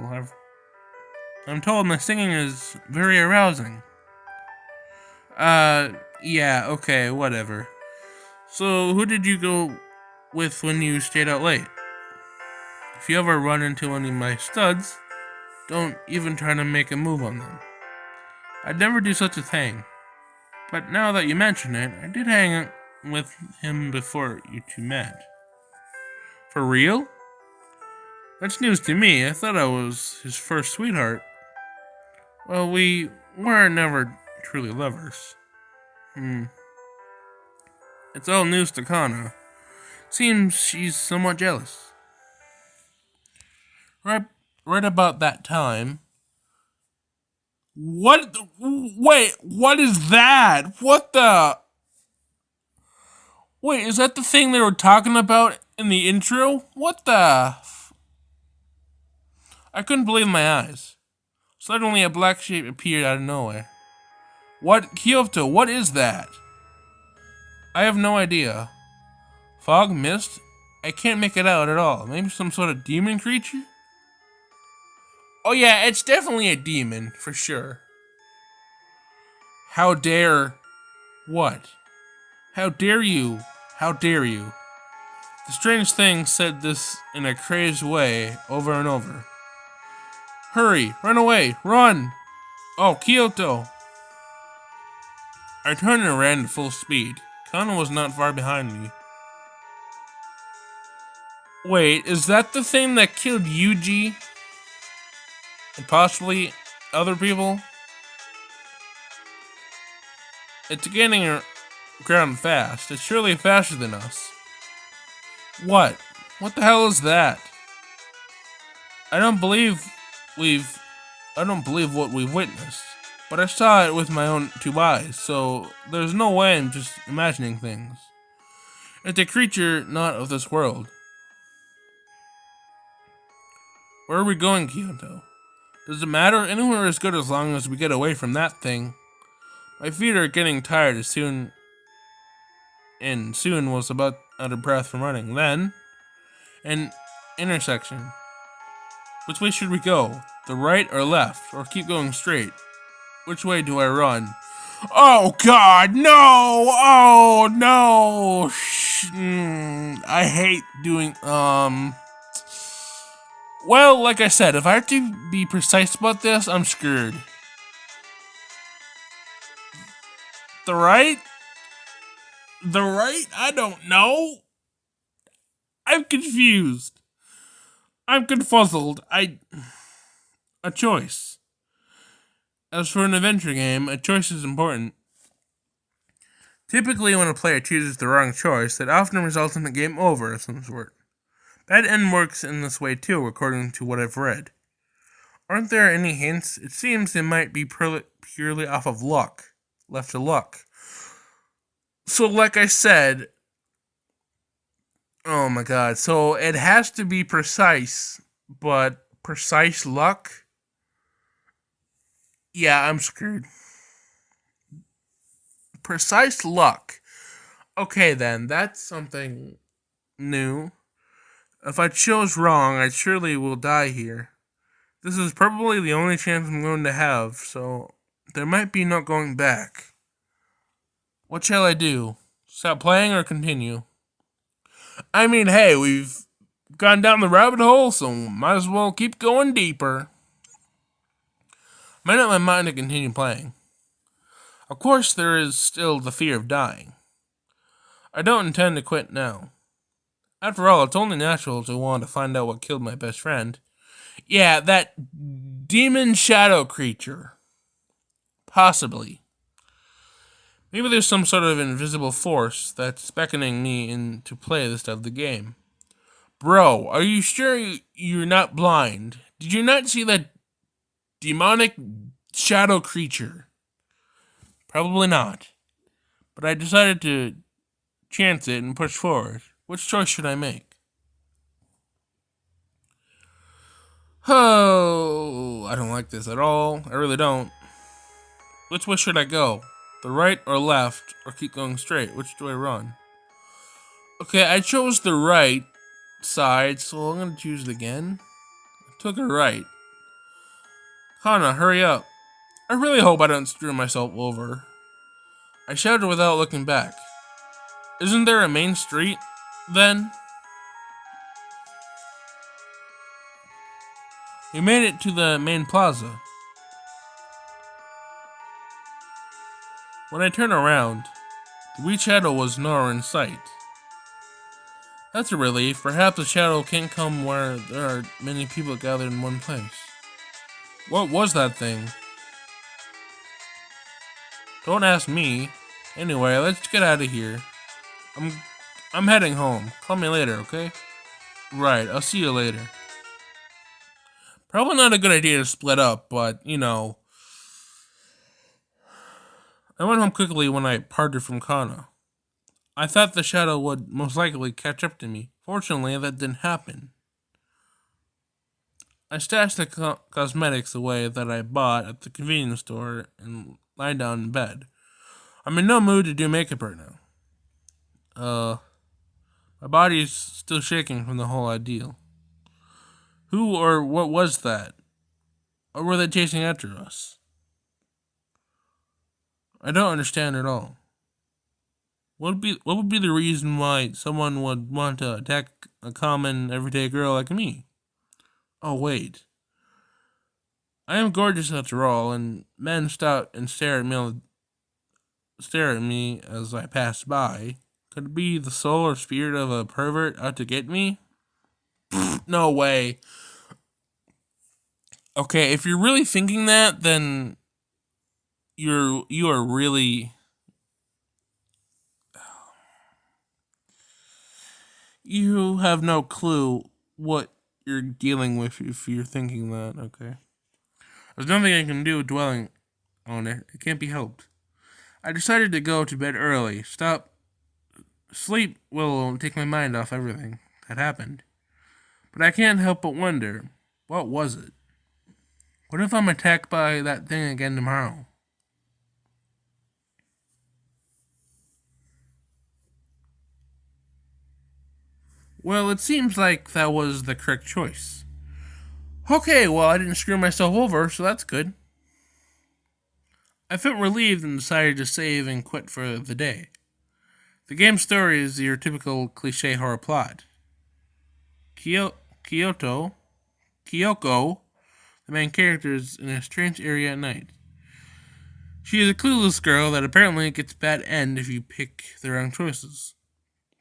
I'm told my singing is very arousing. Yeah, okay, whatever. So, who did you go with when you stayed out late? If you ever run into any of my studs, don't even try to make a move on them. I'd never do such a thing. But now that you mention it, I did hang out with him before you two met. For real? That's news to me. I thought I was his first sweetheart. Well, we were never truly lovers. It's all news to Kana. Seems she's somewhat jealous. Right about that time. What? Wait, what is that? What the? Wait, is that the thing they were talking about in the intro? What the? I couldn't believe my eyes. Suddenly, a black shape appeared out of nowhere. What? Kyoto, what is that? I have no idea. Fog? Mist? I can't make it out at all. Maybe some sort of demon creature? Oh yeah, it's definitely a demon, for sure. How dare... What? How dare you? How dare you? The strange thing said this in a crazed way over and over. Hurry! Run away! Run! Oh, Kyoto! I turned and ran at full speed. Kana was not far behind me. Wait, is that the thing that killed Yuji? And possibly other people? It's gaining ground fast. It's surely faster than us. What? What the hell is that? I don't believe what we've witnessed. But I saw it with my own two eyes, so there's no way I'm just imagining things. It's a creature not of this world. Where are we going, Kyoto? Does it matter? Anywhere is good as long as we get away from that thing. My feet are getting tired soon was about out of breath from running. Then, an intersection. Which way should we go? The right or left? Or keep going straight? Which way do I run? Oh God, no! Oh no! I hate doing, well, like I said, if I have to be precise about this, I'm screwed. The right? The right? I don't know. I'm confused. I'm confuzzled. A choice. As for an adventure game, a choice is important. Typically, when a player chooses the wrong choice, that often results in a game over of some sort. Bad End works in this way too, according to what I've read. Aren't there any hints? It seems they might be purely off of luck. Left to luck. So, like I said, oh my God, so it has to be precise, but precise luck? Yeah, I'm screwed. Precise luck. Okay then, that's something new. If I chose wrong, I surely will die here. This is probably the only chance I'm going to have, so there might be no going back. What shall I do? Stop playing or continue? I mean, hey, we've gone down the rabbit hole, so might as well keep going deeper. Made up my mind to continue playing. Of course, there is still the fear of dying. I don't intend to quit now. After all, it's only natural to want to find out what killed my best friend. Yeah, that demon shadow creature. Possibly. Maybe there's some sort of invisible force that's beckoning me in to play this stuff of the game. Bro, are you sure you're not blind? Did you not see that demonic shadow creature? Probably not. But I decided to chance it and push forward. Which choice should I make? Oh, I don't like this at all. I really don't. Which way should I go? The right or left, or keep going straight? Which do I run? Okay, I chose the right side, so I'm gonna choose it again. I took a right. Kana, hurry up. I really hope I don't screw myself over. I shouted without looking back. Isn't there a main street, then? We made it to the main plaza. When I turned around, the wee shadow was nowhere in sight. That's a relief. Perhaps the shadow can't come where there are many people gathered in one place. What was that thing? Don't ask me. Anyway, let's get out of here. I'm heading home. Call me later, okay? Right, I'll see you later. Probably not a good idea to split up, but, you know. I went home quickly when I parted from Kana. I thought the shadow would most likely catch up to me. Fortunately, that didn't happen. I stashed the cosmetics away that I bought at the convenience store and lied down in bed. I'm in no mood to do makeup right now. My body's still shaking from the whole ordeal. Who or what was that? Or were they chasing after us? I don't understand at all. What would be the reason why someone would want to attack a common everyday girl like me? Oh wait, I am gorgeous after all, and men stop and stare at me as I pass by. Could it be the soul or spirit of a pervert out to get me? No way. Okay, if you're really thinking that, then you are really you have no clue what you're dealing with if you're thinking that. Okay, there's nothing I can do dwelling on it. It can't be helped. I decided to go to bed early. Sleep will take my mind off everything that happened. But I can't help but wonder, what was it? What if I'm attacked by that thing again tomorrow? Well, it seems like that was the correct choice. Okay, well, I didn't screw myself over, so that's good. I felt relieved and decided to save and quit for the day. The game's story is your typical cliche horror plot. Kyoto, Kyoko, the main character, is in a strange area at night. She is a clueless girl that apparently gets a bad end if you pick the wrong choices.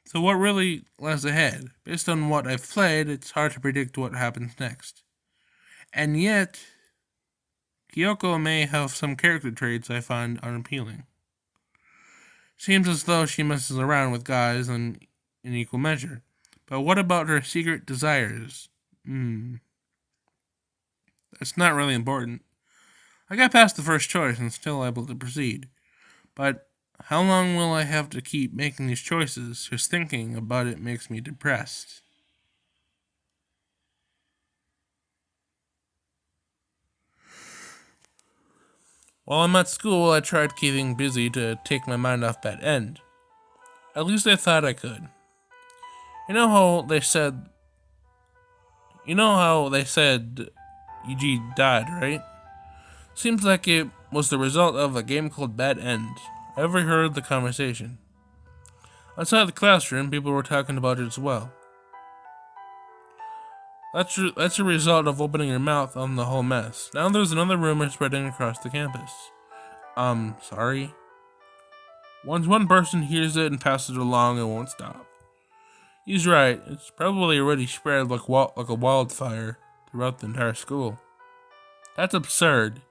So what really lies ahead? Based on what I've played, it's hard to predict what happens next. And yet, Kyoko may have some character traits I find unappealing. Seems as though she messes around with guys in equal measure. But what about her secret desires? That's not really important. I got past the first choice and still able to proceed. But how long will I have to keep making these choices? Just thinking about it makes me depressed. While I'm at school, I tried keeping busy to take my mind off that end. At least I thought I could. You know how they said. You know how they said Yuji died, right? Seems like it was the result of a game called Bad End. I overheard the conversation. Outside the classroom, people were talking about it as well. That's a result of opening your mouth on the whole mess. Now there's another rumor spreading across the campus. Sorry? Once one person hears it and passes it along, it won't stop. He's right. It's probably already spread like a wildfire throughout the entire school. That's absurd.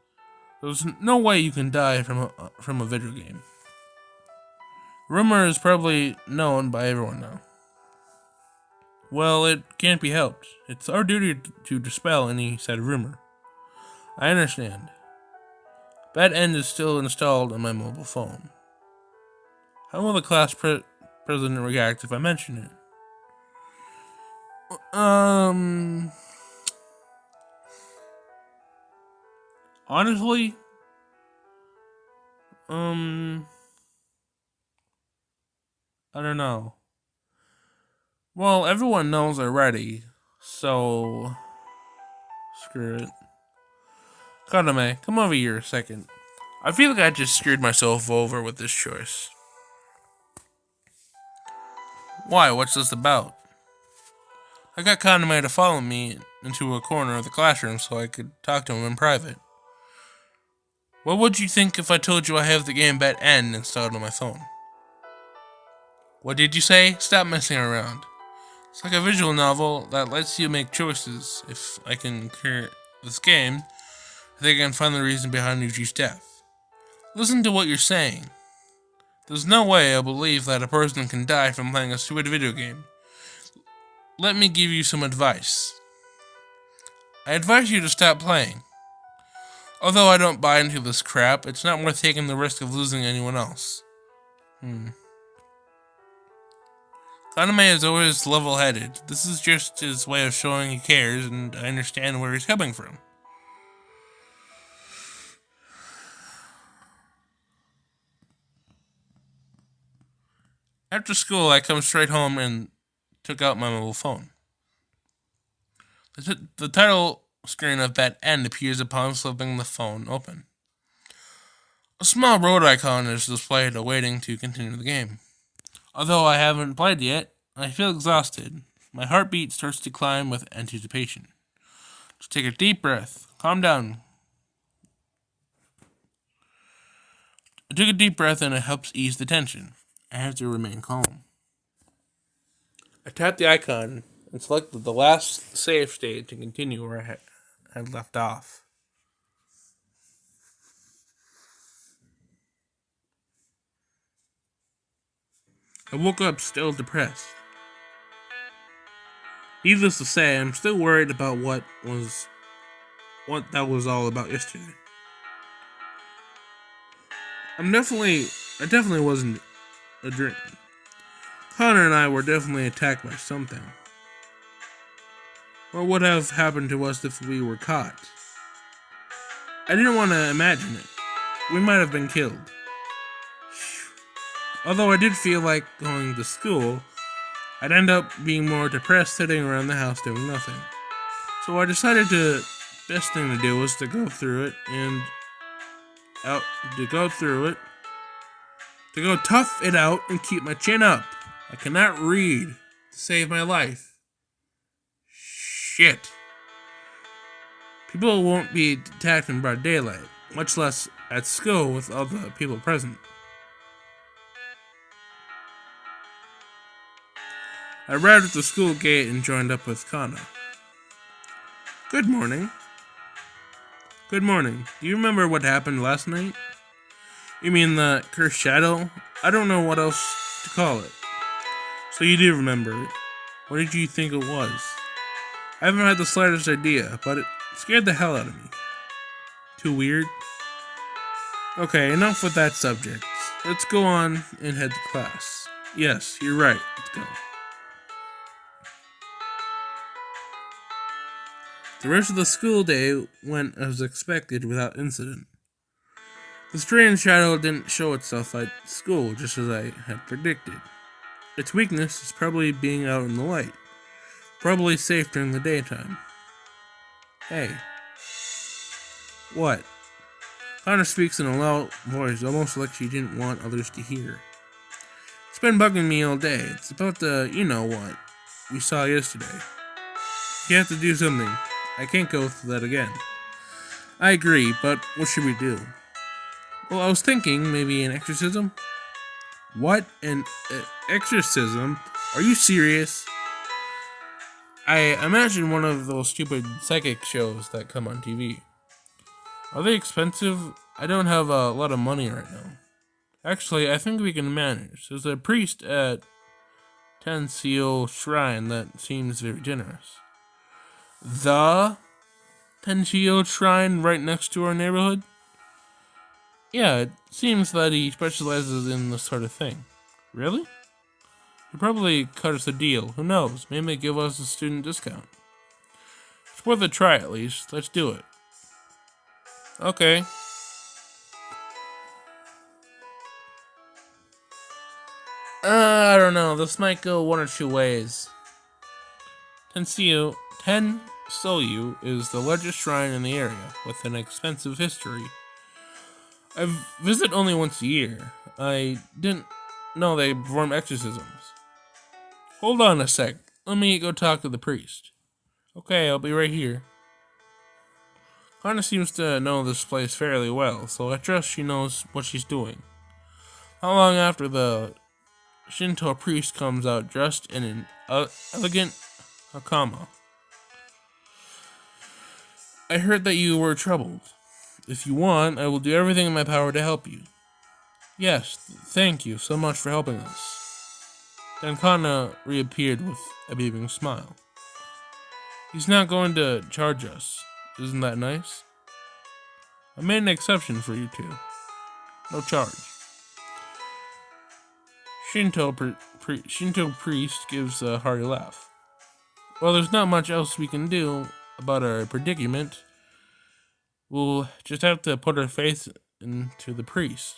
There's no way you can die from a video game. Rumor is probably known by everyone now. Well, it can't be helped. It's our duty to dispel any said rumor. I understand. Bad End is still installed on my mobile phone. How will the class president react if I mention it? Honestly, I don't know. Well, everyone knows already, so screw it. Kaname, come over here a second. I feel like I just screwed myself over with this choice. Why? What's this about? I got Kaname to follow me into a corner of the classroom so I could talk to him in private. What would you think if I told you I have the game Bad End installed on my phone? What did you say? Stop messing around. It's like a visual novel that lets you make choices. If I can clear this game, I think I can find the reason behind Yuji's death. Listen to what you're saying. There's no way I believe that a person can die from playing a stupid video game. Let me give you some advice. I advise you to stop playing. Although I don't buy into this crap, it's not worth taking the risk of losing anyone else. Kaname is always level-headed. This is just his way of showing he cares, and I understand where he's coming from. After school, I come straight home and took out my mobile phone. The title screen of Bad End appears upon flipping the phone open. A small road icon is displayed awaiting to continue the game. Although I haven't played yet, I feel exhausted. My heartbeat starts to climb with anticipation. Just take a deep breath. Calm down. I took a deep breath and it helps ease the tension. I have to remain calm. I tapped the icon and selected the last save state to continue where I had left off. I woke up still depressed. Needless to say, I'm still worried about what that was all about yesterday. I definitely wasn't a dream. Connor and I were definitely attacked by something. What would have happened to us if we were caught? I didn't want to imagine it. We might have been killed. Although I did feel like going to school, I'd end up being more depressed sitting around the house doing nothing. So I decided the best thing to do was to go through it to go tough it out and keep my chin up. I cannot read to save my life. Shit. People won't be attacked in broad daylight, much less at school with all the people present. I arrived at the school gate and joined up with Kana. Good morning. Good morning. Do you remember what happened last night? You mean the cursed shadow? I don't know what else to call it. So you do remember it. What did you think it was? I haven't had the slightest idea, but it scared the hell out of me. Too weird? Okay, enough with that subject. Let's go on and head to class. Yes, you're right. Let's go. The rest of the school day went as expected without incident. The strange shadow didn't show itself at school just as I had predicted. Its weakness is probably being out in the light. Probably safe during the daytime. Hey. What? Connor speaks in a loud voice, almost like she didn't want others to hear. It's been bugging me all day. It's about the you-know-what we saw yesterday. You have to do something. I can't go through that again. I agree, but what should we do? Well, I was thinking maybe an exorcism. What? An exorcism? Are you serious? I imagine one of those stupid psychic shows that come on TV. Are they expensive? I don't have a lot of money right now. Actually, I think we can manage. There's a priest at Tenshio Shrine that seems very generous. The Tenshio Shrine right next to our neighborhood? Yeah, it seems that he specializes in this sort of thing. Really? He probably cut us a deal. Who knows? Maybe give us a student discount. It's worth a try at least. Let's do it. Okay. I don't know. This might go one or two ways. Tensoyu is the largest shrine in the area, with an extensive history. I visit only once a year. I didn't know they perform exorcisms. Hold on a sec. Let me go talk to the priest. Okay, I'll be right here. Hana seems to know this place fairly well, so I trust she knows what she's doing. How long after the Shinto priest comes out dressed in an elegant hakama? I heard that you were troubled. If you want, I will do everything in my power to help you. Yes, thank you so much for helping us. Then Kana reappeared with a beaming smile. He's not going to charge us. Isn't that nice? I made an exception for you two. No charge. Shinto priest gives a hearty laugh. Well, there's not much else we can do about our predicament. We'll just have to put our faith into the priest.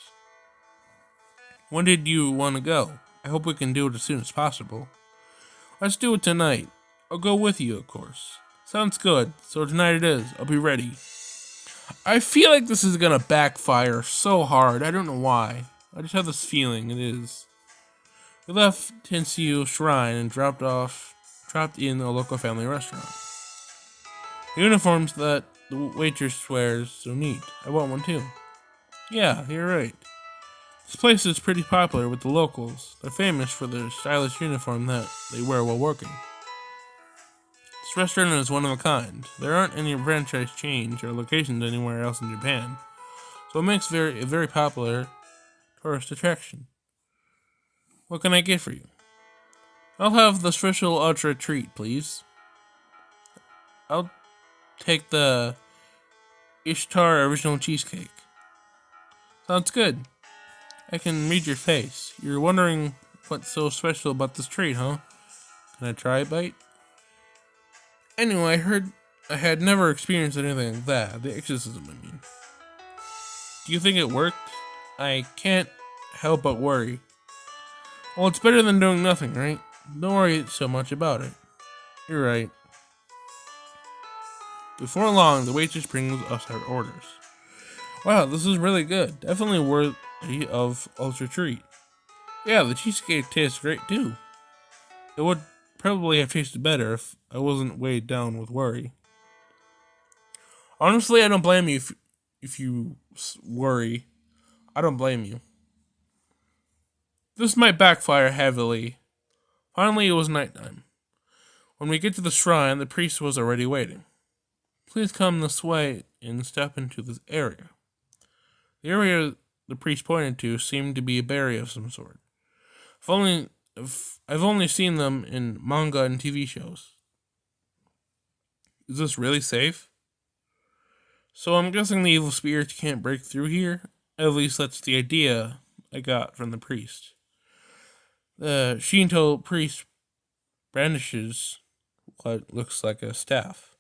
When did you want to go? I hope we can do it as soon as possible. Let's do it tonight. I'll go with you, of course. Sounds good. So tonight it is. I'll be ready. I feel like this is gonna backfire so hard. I don't know why. I just have this feeling it is. We left Tensiu Shrine and dropped in a local family restaurant. The uniforms that the waitress wears so neat. I want one too. Yeah, you're right. This place is pretty popular with the locals. They're famous for their stylish uniform that they wear while working. This restaurant is one of a kind. There aren't any franchise chains or locations anywhere else in Japan, so it makes a very popular tourist attraction. What can I get for you? I'll have the special ultra treat, please. I'll take the Ishtar original cheesecake. Sounds good. I can read your face. You're wondering what's so special about this treat, huh? Can I try a bite? Anyway, I heard I had never experienced anything like that. The exorcism, I mean. Do you think it worked? I can't help but worry. Well, it's better than doing nothing, right? Don't worry so much about it. You're right. Before long, the waitress brings us our orders. Wow, this is really good. Definitely worthy of ultra treat. Yeah, the cheesecake tastes great too. It would probably have tasted better if I wasn't weighed down with worry. Honestly, I don't blame you if you worry. I don't blame you. This might backfire heavily. Finally, it was nighttime. When we get to the shrine, the priest was already waiting. Please come this way and step into this area. The area the priest pointed to seemed to be a barrier of some sort. I've only seen them in manga and TV shows. Is this really safe? So I'm guessing the evil spirits can't break through here? At least that's the idea I got from the priest. The Shinto priest brandishes what looks like a staff.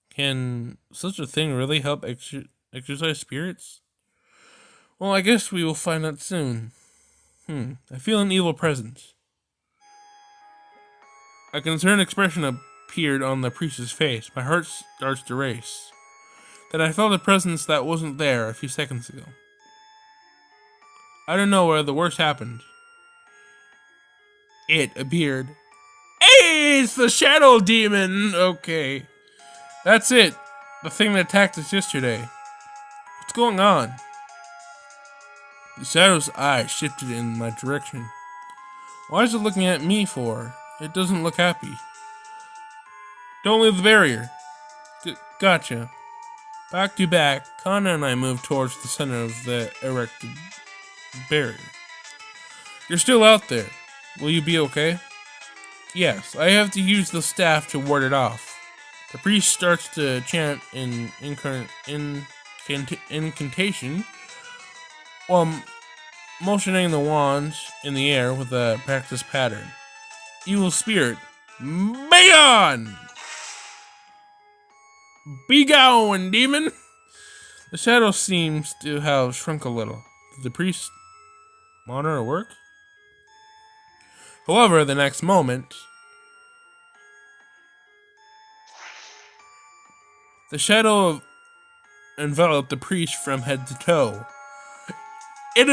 Can such a thing really help exorcise spirits? Well, I guess we will find out soon. I feel an evil presence. A concerned expression appeared on the priest's face. My heart starts to race. Then I felt a presence that wasn't there a few seconds ago. I don't know where the worst happened. It appeared. Hey, it's the shadow demon! Okay. That's it. The thing that attacked us yesterday. What's going on? The shadow's eyes shifted in my direction. Why is it looking at me for? It doesn't look happy. Don't leave the barrier. Gotcha. Back to back, Kana and I moved towards the center of the erected barrier. You're still out there. Will you be okay? Yes, I have to use the staff to ward it off. The priest starts to chant an incantation while motioning the wands in the air with a practice pattern. Evil spirit, be gone! Be gone, demon! The shadow seems to have shrunk a little. Did the priest monitor work? However, the next moment, the shadow enveloped the priest from head to toe. It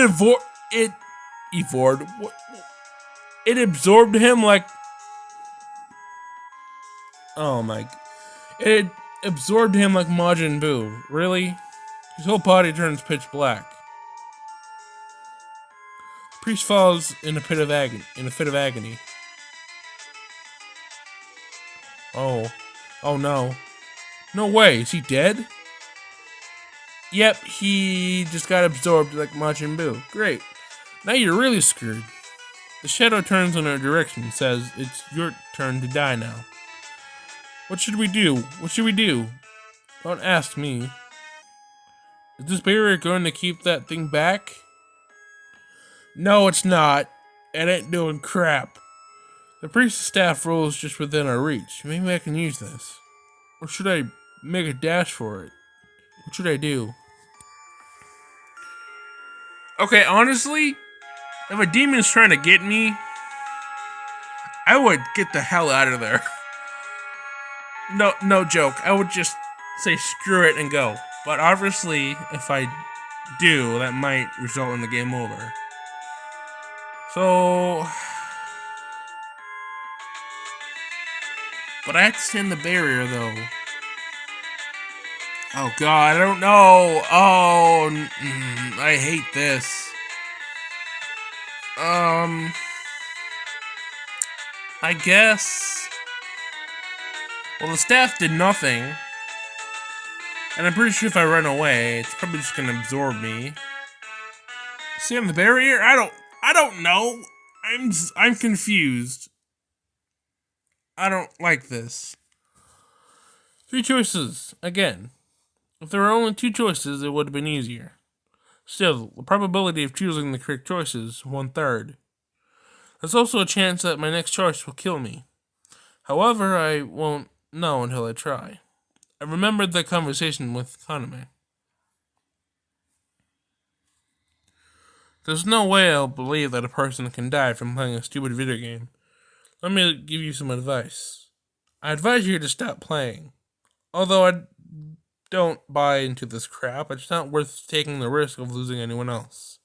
absorbed him like... Oh my... It absorbed him like Majin Buu. Really? His whole body turns pitch black. The priest falls in a fit of agony. Oh no. No way, is he dead? Yep, he just got absorbed like Majin Buu. Great. Now you're really screwed. The shadow turns in our direction and says, it's your turn to die now. What should we do? What should we do? Don't ask me. Is this barrier going to keep that thing back? No, it's not. It ain't doing crap. The priest's staff rolls just within our reach. Maybe I can use this. Or should I make a dash for it? What should I do? Okay, honestly, if a demon's trying to get me, I would get the hell out of there. No joke. I would just say screw it and go. But obviously, if I do, that might result in the game over. So, but I have to stand the barrier though. Oh god, I don't know. Oh, I hate this. I guess. Well, the staff did nothing, and I'm pretty sure if I run away, it's probably just gonna absorb me. Stand the barrier? I don't know. I'm confused. I don't like this. 3 choices again. If there were only 2 choices, it would have been easier. Still, the probability of choosing the correct choice is 1/3. There's also a chance that my next choice will kill me. However, I won't know until I try. I remembered the conversation with Kaname. There's no way I'll believe that a person can die from playing a stupid video game. Let me give you some advice. I advise you to stop playing. Although I don't buy into this crap, it's not worth taking the risk of losing anyone else.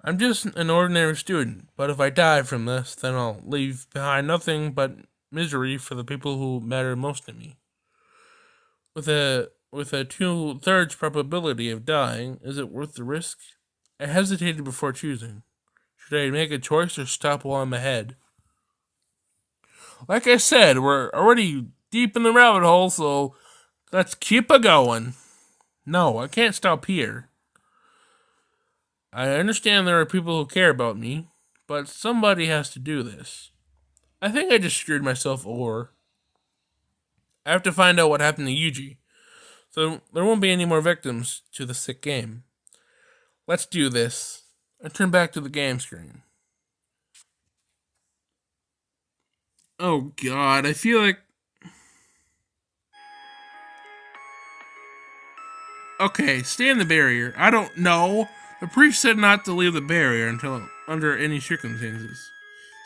I'm just an ordinary student, but if I die from this, then I'll leave behind nothing but misery for the people who matter most to me. With a 2/3 probability of dying, is it worth the risk? I hesitated before choosing. Should I make a choice or stop while I'm ahead? Like I said, we're already deep in the rabbit hole, so let's keep a going. No, I can't stop here. I understand there are people who care about me, but somebody has to do this. I think I just screwed myself over. I have to find out what happened to Yuji, so there won't be any more victims to the sick game. Let's do this. I turn back to the game screen. Oh god, I feel like... Okay, stay in the barrier. I don't know. The priest said not to leave the barrier until under any circumstances.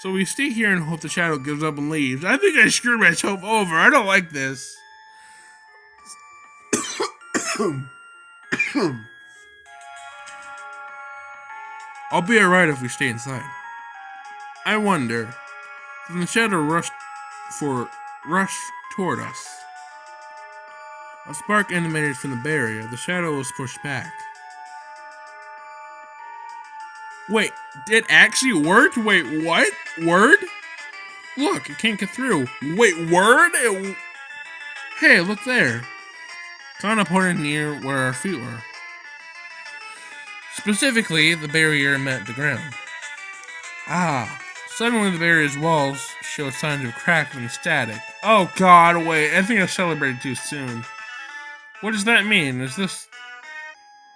So we stay here and hope the shadow gives up and leaves. I think I screwed myself over. I don't like this. I'll be alright if we stay inside. I wonder. Then the shadow rushed toward us. A spark emanated from the barrier. The shadow was pushed back. Wait, it actually worked? Wait, what? Word? Look, it can't get through. Wait, word? Hey, look there. Kana pointed near where our feet were. Specifically, the barrier met the ground. Ah. Suddenly, the barrier's walls showed signs of crack and static. Oh god, wait, I think I celebrated too soon. What does that mean? If this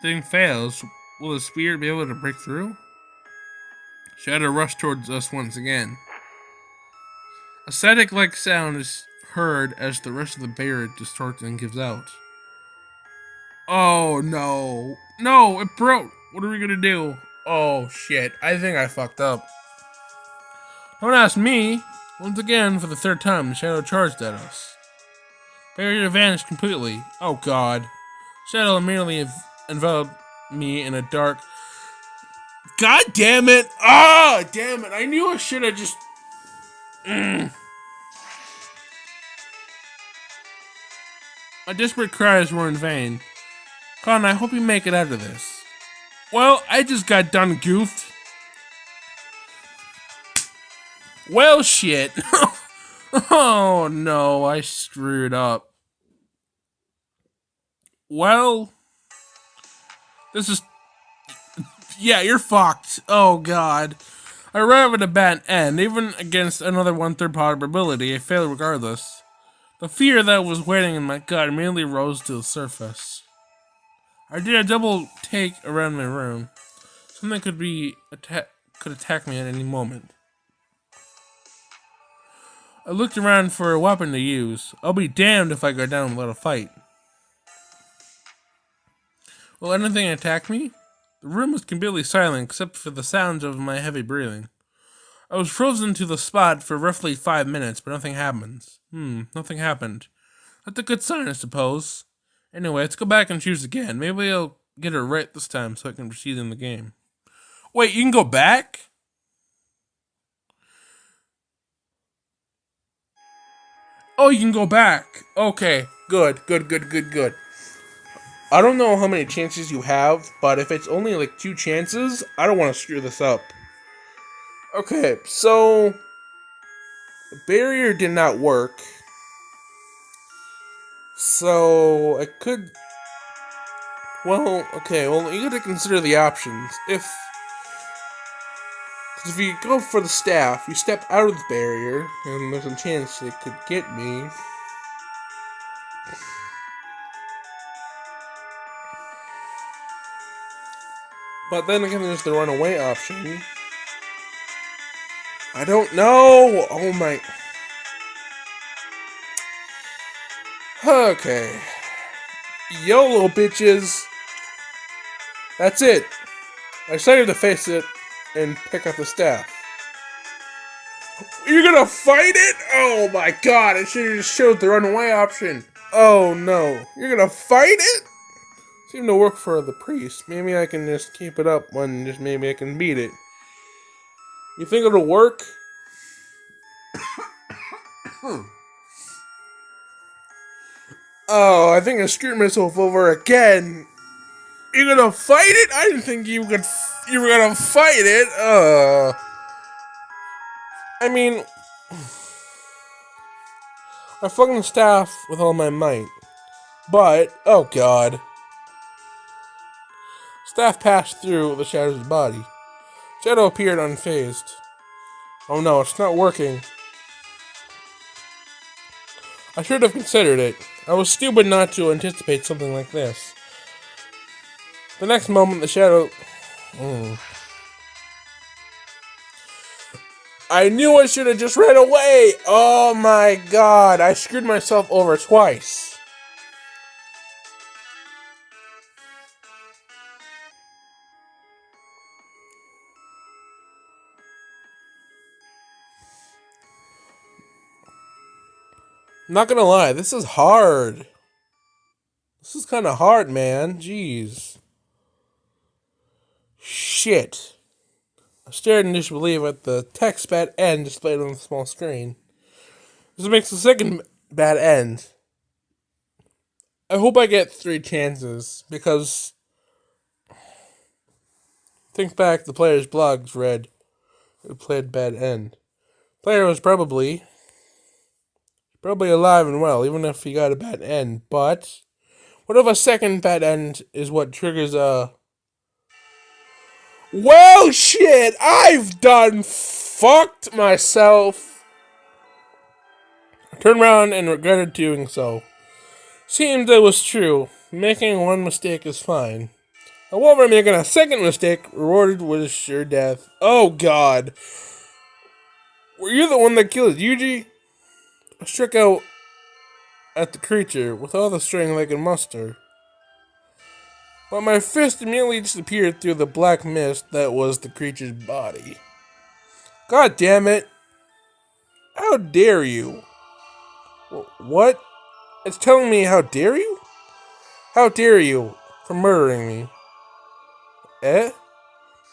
thing fails, will the spirit be able to break through? Shadow rushed towards us once again. A static-like sound is heard as the rest of the barrier distorts and gives out. Oh no. No, it broke. What are we gonna do? Oh shit, I think I fucked up. Don't ask me. Once again, for the 3rd time, the shadow charged at us. Barrier vanished completely. Oh god. Shadow immediately enveloped me in a dark... God damn it! Ah, damn it! I knew I should have just... My desperate cries were in vain. Con, I hope you make it out of this. Well, I just got done goofed. Well, shit. Oh, no, I screwed up. Well, this is... Yeah, you're fucked. Oh, God. I arrived at a bad end. Even against another 1/3 probability, I failed regardless. The fear that was waiting in my gut immediately rose to the surface. I did a double take around my room. Something could attack me at any moment. I looked around for a weapon to use. I'll be damned if I go down without a fight. Will anything attack me? The room was completely silent except for the sounds of my heavy breathing. I was frozen to the spot for roughly 5 minutes, but nothing happens. Nothing happened. That's a good sign, I suppose. Anyway, let's go back and choose again. Maybe I'll get it right this time so I can proceed in the game. Wait, you can go back? Oh, you can go back. Okay, good, good, good, good, good. I don't know how many chances you have, but if it's only like 2 chances, I don't want to screw this up. Okay, so the barrier did not work. So I could. Well, okay. Well, you got to consider the options. If you go for the staff, you step out of the barrier, and there's a chance it could get me. But then again, there's the runaway option. I don't know. Oh my. Okay. YOLO, bitches. That's it. I decided to face it and pick up the staff. You're gonna fight it? Oh my god, I should have just showed the runaway option. Oh no. You're gonna fight it? Seemed to work for the priest. Maybe I can just keep it up when just maybe I can beat it. You think it'll work? Oh, I think I screwed myself over again. You're gonna fight it? I didn't think you were gonna fight it. I mean, I flung the staff with all my might, but oh god, staff passed through the shadow's body. Shadow appeared unfazed. Oh no, it's not working. I should have considered it. I was stupid not to anticipate something like this. The next moment, the shadow. I knew I should have just ran away! Oh my god, I screwed myself over twice. I'm not gonna lie, this is hard. This is kind of hard, man. Jeez. Shit. I stared in disbelief at the text bad end displayed on the small screen. This makes the second bad end. I hope I get 3 chances, because think back, the player's blogs read who played bad end. Player was probably alive and well, even if he got a bad end, but what if a second bad end is what triggers a... Well, shit, I've done fucked myself. I turned around and regretted doing so. Seems it was true. Making one mistake is fine. However, making a second mistake rewarded with sure death. Oh god. Were you the one that killed Yuji? I struck out at the creature with all the strength I could muster. But my fist immediately disappeared through the black mist that was the creature's body. God damn it. How dare you? What? It's telling me how dare you? How dare you for murdering me? Eh?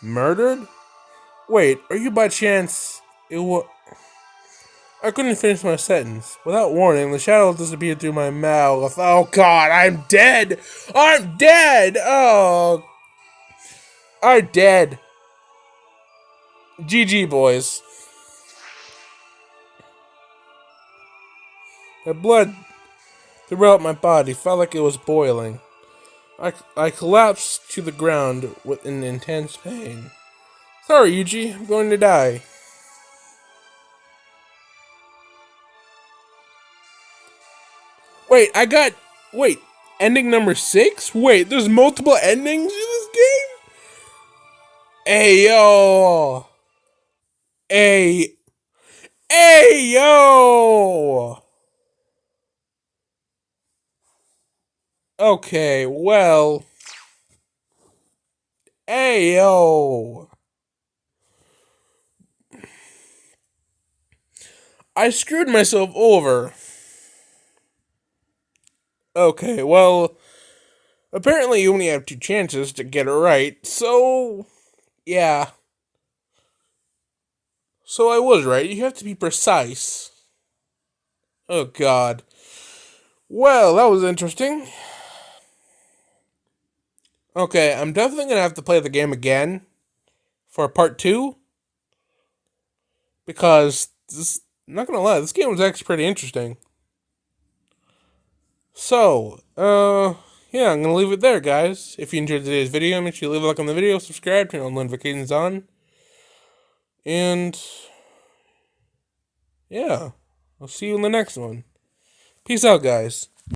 Murdered? Wait, are you by chance... I couldn't finish my sentence. Without warning, the shadow disappeared through my mouth. Oh god, I'm dead! I'm dead! Oh... I'm dead. GG, boys. The blood throughout my body felt like it was boiling. I collapsed to the ground with an intense pain. Sorry, Yuji, I'm going to die. Wait, ending number 6? Wait, there's multiple endings in this game? Hey, yo! Hey, yo! Okay, well... Hey, yo! I screwed myself over. Okay, well... Apparently you only have 2 chances to get it right, so... Yeah. So I was right. You have to be precise. Oh, God. Well, that was interesting. Okay, I'm definitely going to have to play the game again for part 2. Because, I'm not going to lie, this game was actually pretty interesting. So, yeah, I'm going to leave it there, guys. If you enjoyed today's video, make sure you leave a like on the video, subscribe, turn on notifications on. And, yeah, I'll see you in the next one. Peace out, guys.